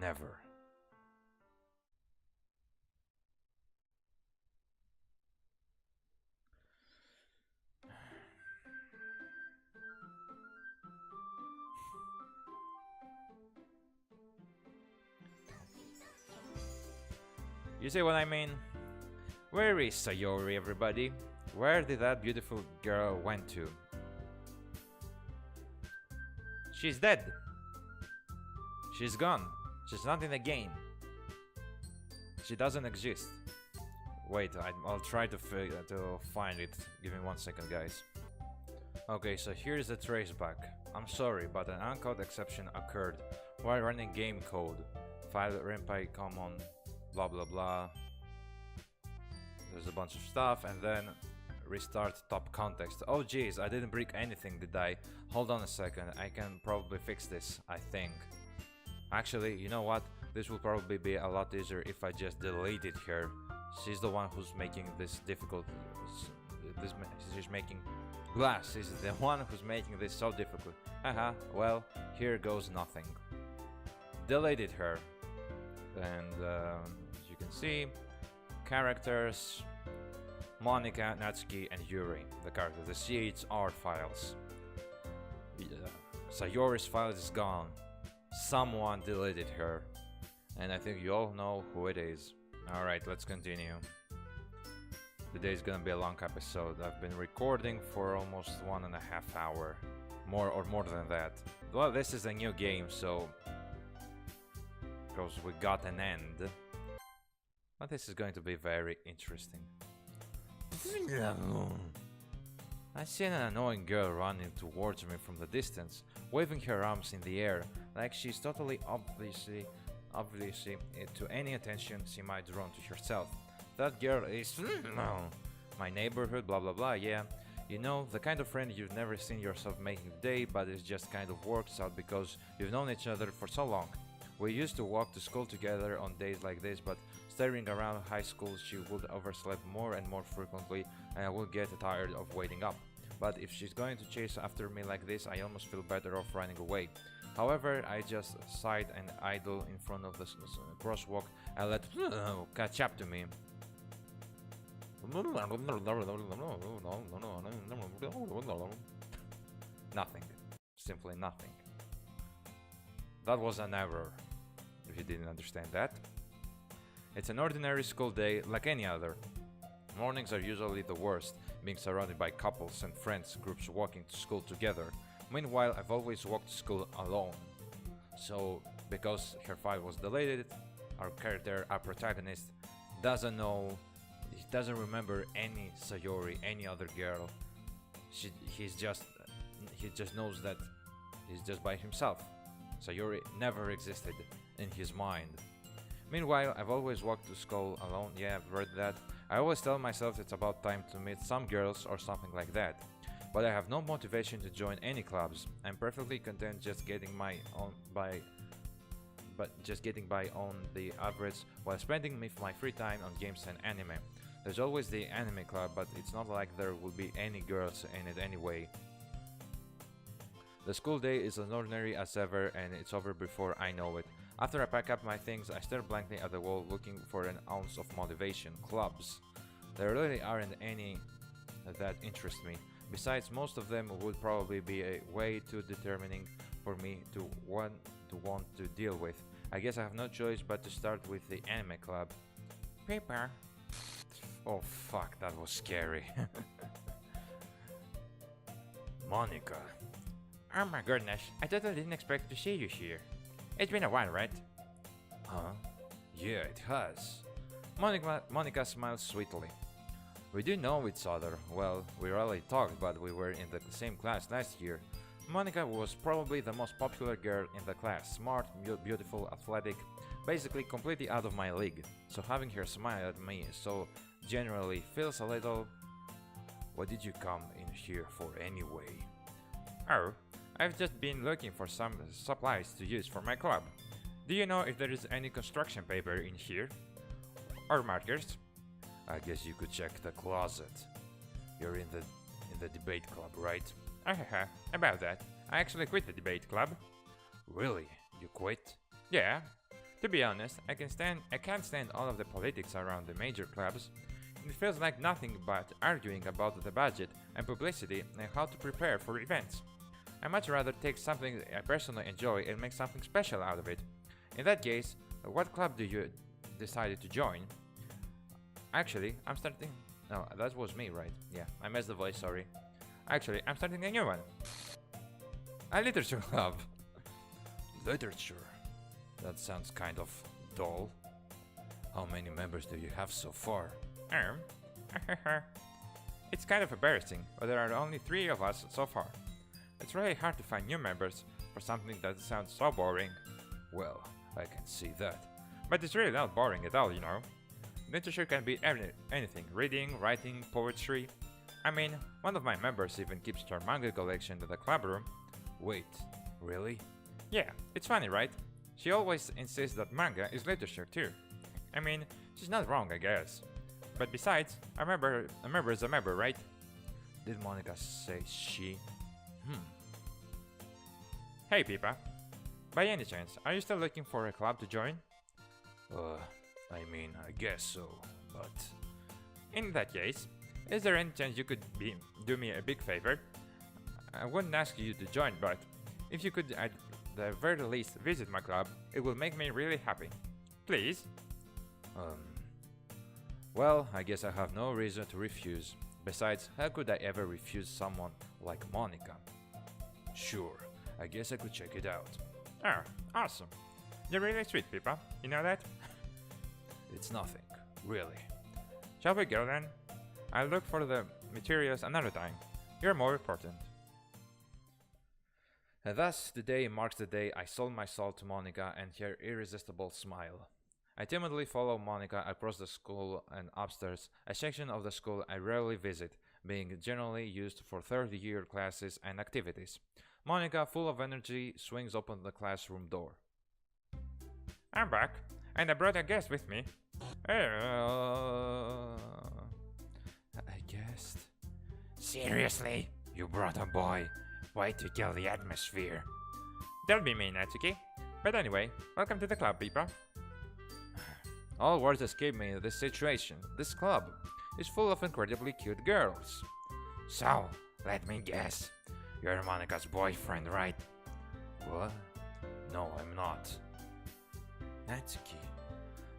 never. You see what I mean? Where is Sayori, everybody? Where did that beautiful girl went to? She's dead. She's gone. She's not in the game. She doesn't exist. Wait, I'll try to find it. Give me 1 second, guys. Okay, so here's the traceback. I'm sorry, but an uncode exception occurred while running game code. File renpy common, blah blah blah. There's a bunch of stuff, and then restart top context. Oh jeez, I didn't break anything, did I? Hold on a second, I can probably fix this, I think. Actually, you know what? This will probably be a lot easier if I just deleted her. She's the one who's making this difficult. She's making. She's the one who's making this so difficult. Haha, well, here goes nothing. Deleted her. And as you can see, characters. Monika, Natsuki, and Yuri, the characters. The CHR files. Sayori's file is gone. Someone deleted her. And I think you all know who it is. Alright, let's continue. Today's gonna be a long episode. I've been recording for almost 1.5 hours. More than that. Well, this is a new game, so... because we got an end. But this is going to be very interesting. I see an annoying girl running towards me from the distance, waving her arms in the air, like she's totally obviously to any attention she might draw to herself. That girl is my neighborhood, blah blah blah, yeah. You know, the kind of friend you've never seen yourself making today, but it just kind of works out because you've known each other for so long. We used to walk to school together on days like this, but staring around high school she would oversleep more and more frequently, and I would get tired of waiting up. But if she's going to chase after me like this, I almost feel better off running away. However, I just sighed and idle in front of the crosswalk and let catch up to me. Nothing. Simply nothing. That was an error, if you didn't understand that. It's an ordinary school day like any other. Mornings are usually the worst, being surrounded by couples and friends groups walking to school together. Meanwhile, I've always walked to school alone. So, because her file was deleted, our protagonist, doesn't know, he doesn't remember any Sayori, any other girl. He just knows that he's just by himself. Sayori never existed in his mind. Meanwhile, I've always walked to school alone. Yeah, I've read that. I always tell myself it's about time to meet some girls or something like that. But I have no motivation to join any clubs. I'm perfectly content just getting by on the average while spending my free time on games and anime. There's always the anime club, but it's not like there will be any girls in it anyway. The school day is as ordinary as ever, and it's over before I know it. After I pack up my things, I stare blankly at the wall looking for an ounce of motivation. Clubs. There really aren't any that interest me. Besides, most of them would probably be a way too determining for me to want to deal with. I guess I have no choice but to start with the anime club. Paper. Oh fuck, that was scary. Monika. Oh my goodness, I totally didn't expect to see you here. It's been a while, right? Huh? Yeah, it has. Monika smiles sweetly. We do know each other. Well, we rarely talked, but we were in the same class last year. Monika was probably the most popular girl in the class. Smart, beautiful, athletic, basically completely out of my league. So having her smile at me so generally feels a little... What did you come in here for anyway? Oh, I've just been looking for some supplies to use for my club. Do you know if there is any construction paper in here? Or markers? I guess you could check the closet. You're in the debate club, right? About that. I actually quit the debate club. Really? You quit? Yeah. To be honest, I can't stand all of the politics around the major clubs. It feels like nothing but arguing about the budget and publicity and how to prepare for events. I much rather take something I personally enjoy and make something special out of it. In that case, what club do you decide to join? Actually, I'm starting. No, that was me, right? Yeah, I messed the voice, sorry. Actually, I'm starting a new one. A literature club. Literature? That sounds kind of dull. How many members do you have so far? It's kind of embarrassing, but there are only 3 of us so far. It's really hard to find new members for something that sounds so boring. Well, I can see that. But it's really not boring at all, you know. Literature can be anything: reading, writing, poetry. I mean, one of my members even keeps her manga collection in the club room. Wait, really? Yeah, it's funny, right? She always insists that manga is literature too. I mean, she's not wrong, I guess. But besides, a member is a member, right? Did Monica say she? Hey, Pipa. By any chance, are you still looking for a club to join? I mean, I guess so, but... In that case, is there any chance you could do me a big favor? I wouldn't ask you to join, but if you could at the very least visit my club, it will make me really happy. Please? Well, I guess I have no reason to refuse. Besides, how could I ever refuse someone like Monica? Sure, I guess I could check it out. Oh, awesome. You're really sweet, Pipa. You know that? It's nothing, really. Shall we go then? I'll look for the materials another time. You're more important. And thus, today marks the day I sold my soul to Monica and her irresistible smile. I timidly follow Monica across the school and upstairs, a section of the school I rarely visit, being generally used for third-year classes and activities. Monica, full of energy, swings open the classroom door. I'm back, and I brought a guest with me. I guessed. Seriously? You brought a boy? Way to kill the atmosphere. That'll be me, Natsuki. But anyway, welcome to the club, Pipa. All words escape me in this situation. This club is full of incredibly cute girls. So, let me guess. You're Monica's boyfriend, right? What? No, I'm not. Natsuki.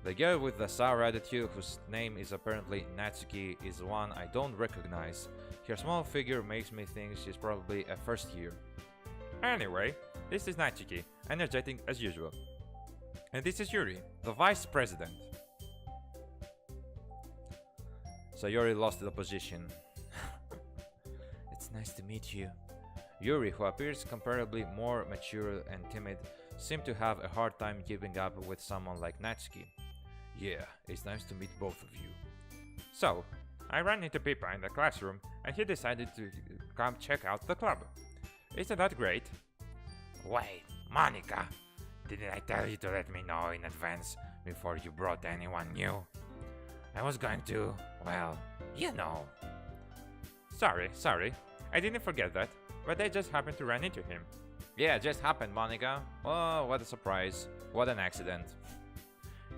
The girl with the sour attitude, whose name is apparently Natsuki, is one I don't recognize. Her small figure makes me think she's probably a first year. Anyway, this is Natsuki, energetic as usual. And this is Yuri, The vice president. So Yuri lost the position. It's nice to meet you. Yuri, who appears comparably more mature and timid, seemed to have a hard time keeping up with someone like Natsuki. Yeah, it's nice to meet both of you. So, I ran into Pippa in the classroom and he decided to come check out the club. Isn't that great? Wait, Monica, didn't I tell you to let me know in advance before you brought anyone new? I was going to, well, you know. Sorry, I didn't forget that, but I just happened to run into him. Yeah, it just happened, Monica. Oh, what a surprise. What an accident.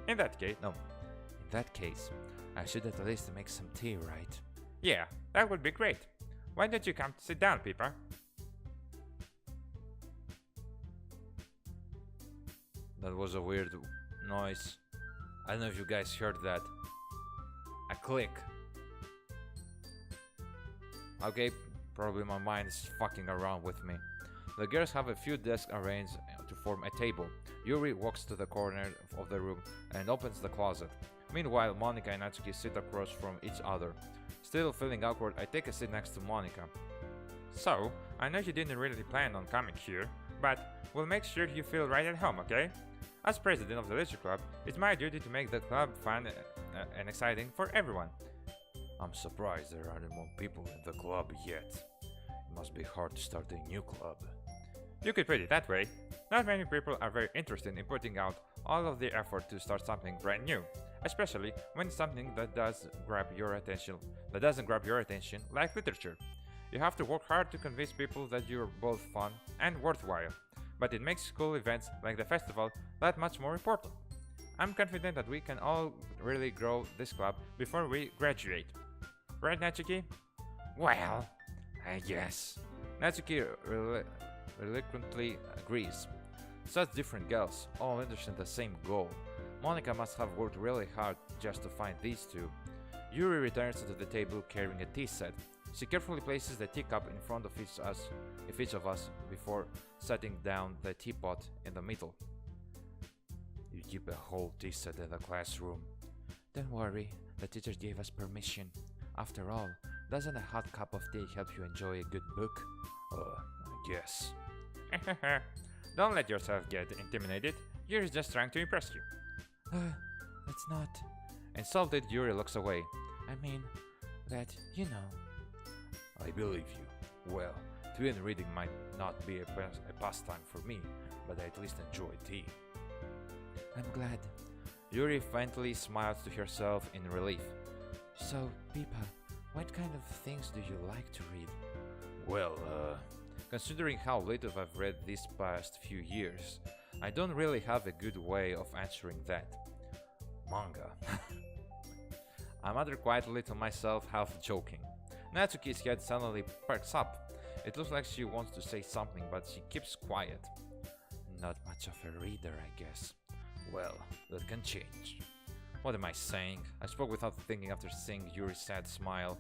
In that case, I should at least make some tea, right? Yeah, that would be great. Why don't you come sit down, Pippa? That was a weird noise. I don't know if you guys heard that. A click. Okay, probably my mind is fucking around with me. The girls have a few desks arranged to form a table. Yuri walks to the corner of the room and opens the closet. Meanwhile, Monica and Natsuki sit across from each other. Still feeling awkward, I take a seat next to Monica. So, I know you didn't really plan on coming here, but we'll make sure you feel right at home, okay? As president of the Literature Club, it's my duty to make the club fun and exciting for everyone. I'm surprised there aren't more people in the club yet. It must be hard to start a new club. You could put it that way. Not many people are very interested in putting out all of the effort to start something brand new, especially when it's something that doesn't grab your attention, like literature. You have to work hard to convince people that you're both fun and worthwhile, but it makes school events like the festival that much more important. I'm confident that we can all really grow this club before we graduate. Right, Natsuki? Well, I guess. Natsuki reluctantly agrees. Such different girls, all interested in the same goal. Monica must have worked really hard just to find these two. Yuri returns to the table carrying a tea set. She carefully places the teacup in front of each of us before setting down the teapot in the middle. You keep a whole tea set in the classroom. Don't worry, the teacher gave us permission. After all, doesn't a hot cup of tea help you enjoy a good book? I guess. Don't let yourself get intimidated. Yuri's just trying to impress you. That's not. Insulted, Yuri looks away. I mean, that, you know. I believe you. Well, tea and reading might not be a pastime for me, but I at least enjoy tea. I'm glad. Yuri faintly smiles to herself in relief. So, Pipa, what kind of things do you like to read? Well, Considering how little I've read these past few years, I don't really have a good way of answering that. manga. I mutter quietly to myself, half joking. Natsuki's head suddenly perks up. It looks like she wants to say something, but she keeps quiet. Not much of a reader, I guess. Well, that can change. What am I saying? I spoke without thinking after seeing Yuri's sad smile.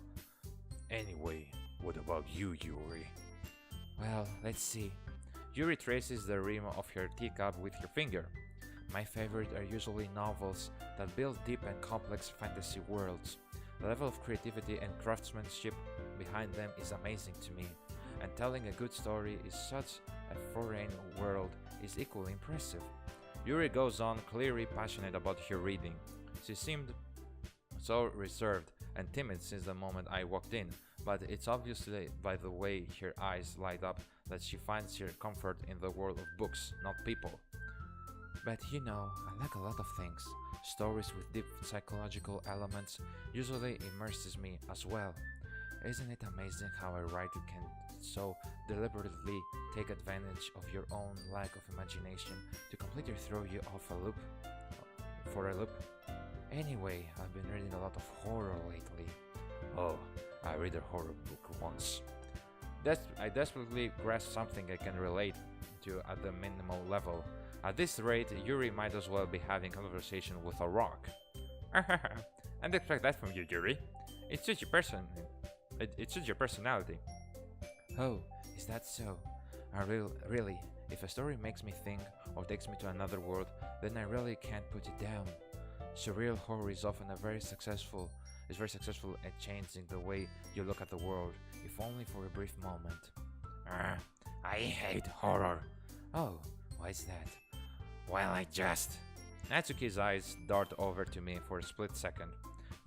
Anyway, what about you, Yuri? Well, let's see. Yuri traces the rim of her teacup with her finger. My favorite are usually novels that build deep and complex fantasy worlds. The level of creativity and craftsmanship behind them is amazing to me, and telling a good story in such a foreign world is equally impressive. Yuri goes on, clearly passionate about her reading. She seemed so reserved and timid since the moment I walked in, but it's obviously by the way her eyes light up that she finds her comfort in the world of books, not people. But you know, I like a lot of things. Stories with deep psychological elements usually immerses me as well. Isn't it amazing how a writer can so deliberately take advantage of your own lack of imagination to completely throw you off for a loop? Anyway, I've been reading a lot of horror lately. Oh, I read a horror book once. I desperately grasp something I can relate to at the minimal level. At this rate, Yuri might as well be having conversation with a rock. I'd expect that from you, Yuri. It suits your personality. Oh, is that so? Really, if a story makes me think or takes me to another world, then I really can't put it down. Surreal horror is often very successful at changing the way you look at the world, if only for a brief moment. I hate horror. Oh, why is that? Well, I just... Natsuki's eyes dart over to me for a split second.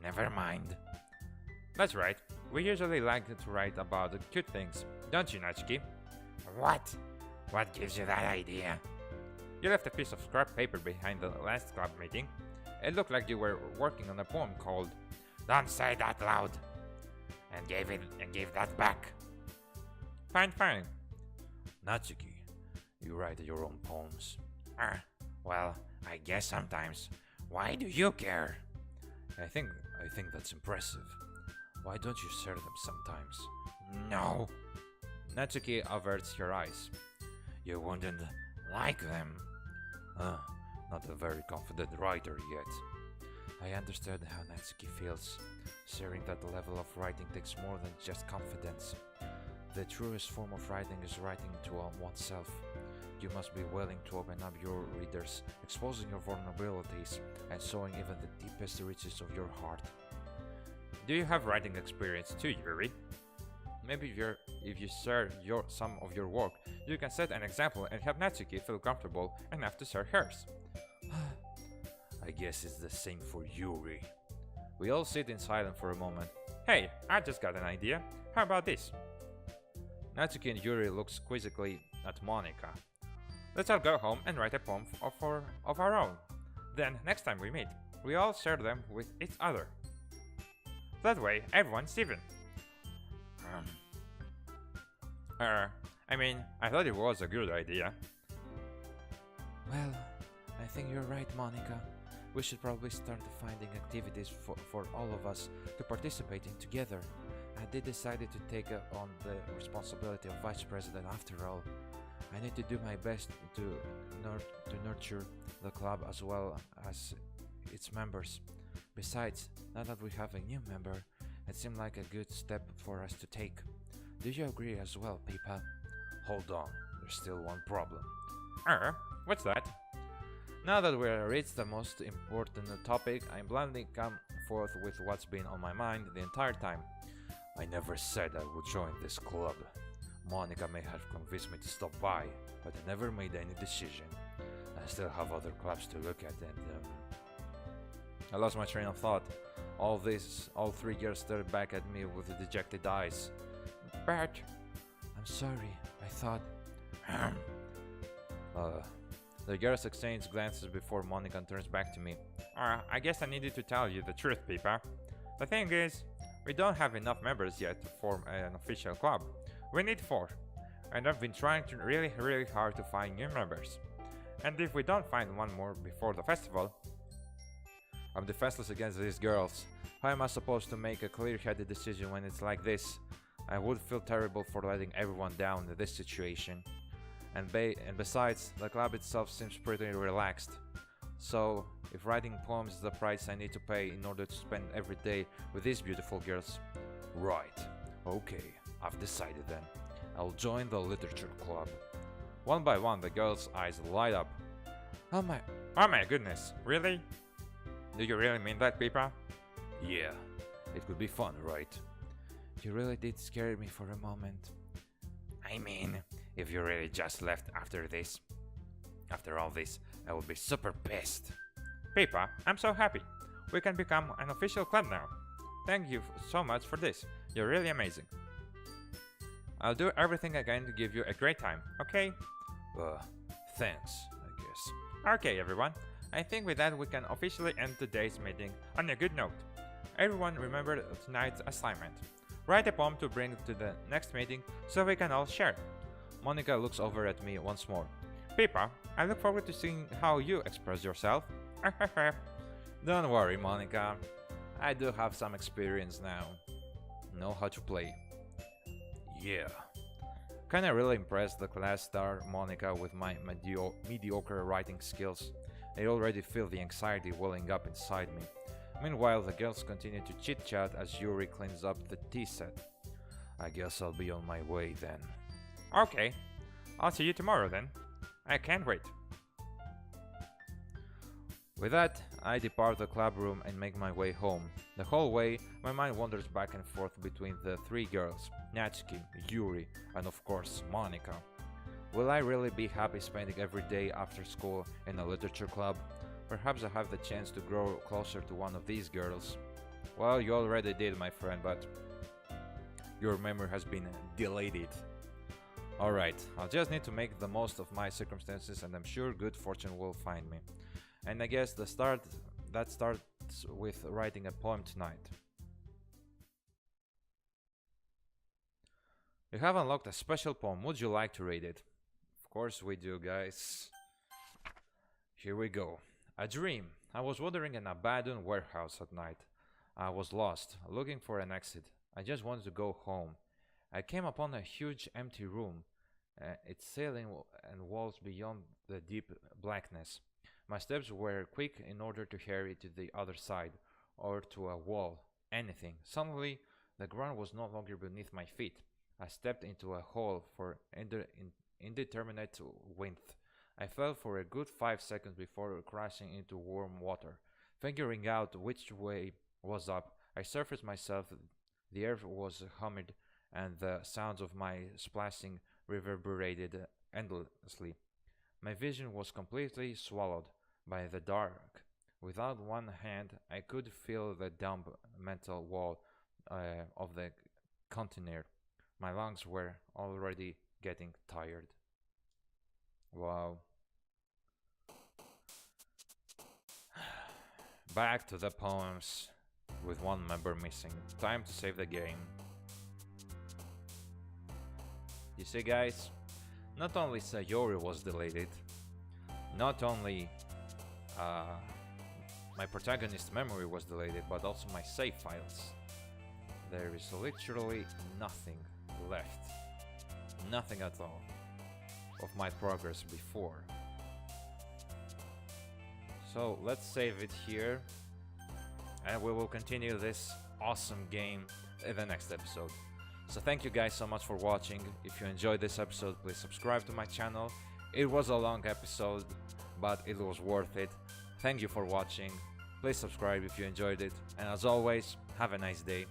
Never mind. That's right. We usually like to write about the cute things, don't you, Natsuki? What? What gives you that idea? You left a piece of scrap paper behind the last club meeting. It looked like you were working on a poem called Don't say that loud. And gave that back. Fine. Natsuki, you write your own poems. Well, I guess sometimes. Why do you care? I think that's impressive. Why don't you share them sometimes? No. Natsuki averts her eyes. You wouldn't like them. Not a very confident writer yet. I understood how Natsuki feels. Sharing that level of writing takes more than just confidence. The truest form of writing is writing to oneself. You must be willing to open up your readers, exposing your vulnerabilities, and showing even the deepest reaches of your heart. Do you have writing experience too, Yuri? Maybe if you share some of your work, you can set an example and help Natsuki feel comfortable enough to share hers. I guess it's the same for Yuri. We all sit in silence for a moment. Hey, I just got an idea. How about this? Natsuki and Yuri look quizzically at Monica. Let's all go home and write a poem of our own. Then, next time we meet, we all share them with each other. That way, everyone's even. I thought it was a good idea. Well, I think you're right, Monica. We should probably start finding activities for all of us to participate in together. I did decided to take on the responsibility of vice president after all. I need to do my best to nurture the club as well as its members. Besides, now that we have a new member, it seemed like a good step for us to take. Do you agree as well, Pipa? Hold on, there's still one problem. What's that? Now that we've reached the most important topic, I blindly come forth with what's been on my mind the entire time. I never said I would join this club. Monica may have convinced me to stop by, but I never made any decision. I still have other clubs to look at and I lost my train of thought. All three girls stared back at me with dejected eyes. But I'm sorry, I thought. The girls exchange glances before Monica turns back to me. I guess I needed to tell you the truth, Pipa. The thing is, we don't have enough members yet to form an official club. We need 4. And I've been trying really hard to find new members. And if we don't find one more before the festival, I'm defenseless against these girls. How am I supposed to make a clear-headed decision when it's like this? I would feel terrible for letting everyone down in this situation. And besides, the club itself seems pretty relaxed. So, if writing poems is the price I need to pay in order to spend every day with these beautiful girls... Right. Okay, I've decided then. I'll join the literature club. One by one, the girls' eyes light up. oh my goodness, really? Do you really mean that, Pipa? Yeah, it could be fun, right? You really did scare me for a moment. I mean, if you really just left after all this, I will be super pissed. Pipa, I'm so happy. We can become an official club now. Thank you so much for this. You're really amazing. I'll do everything I can to give you a great time, okay? Thanks, I guess. Okay, everyone. I think with that we can officially end today's meeting on a good note. Everyone remember tonight's assignment. Write a poem to bring to the next meeting so we can all share. Monica looks over at me once more. Pipa, I look forward to seeing how you express yourself. Don't worry, Monica. I do have some experience now. Know how to play. Yeah. Kinda really impressed the class star Monica with my mediocre writing skills. I already feel the anxiety welling up inside me. Meanwhile, the girls continue to chit-chat as Yuri cleans up the tea set. I guess I'll be on my way then. Okay, I'll see you tomorrow then. I can't wait. With that, I depart the club room and make my way home. The whole way, my mind wanders back and forth between the 3 girls, Natsuki, Yuri, and of course, Monica. Will I really be happy spending every day after school in a literature club? Perhaps I have the chance to grow closer to one of these girls. Well, you already did, my friend, but your memory has been deleted. Alright, I'll just need to make the most of my circumstances and I'm sure good fortune will find me. And I guess that starts with writing a poem tonight. You have unlocked a special poem. Would you like to read it? Of course we do, guys. Here we go. A dream. I was wandering an abandoned warehouse at night. I was lost, looking for an exit. I just wanted to go home. I came upon a huge empty room, its ceiling and walls beyond the deep blackness. My steps were quick in order to hurry to the other side, or to a wall, anything. Suddenly, the ground was no longer beneath my feet. I stepped into a hole for indeterminate width. I fell for a good 5 seconds before crashing into warm water. Figuring out which way was up, I surfaced myself. The earth was humid, and the sounds of my splashing reverberated endlessly. My vision was completely swallowed by the dark. Without one hand, I could feel the dumb metal wall of the container. My lungs were already getting tired. Wow. Back to the poems, with one member missing. Time to save the game. You see, guys, not only Sayori was deleted, not only my protagonist's memory was deleted, but also my save files. There is literally nothing left. Nothing at all of my progress before. So let's save it here. and we will continue this awesome game in the next episode. So thank you guys so much for watching. If you enjoyed this episode, please subscribe to my channel. It was a long episode, but it was worth it. Thank you for watching. Please subscribe if you enjoyed it, and as always, have a nice day.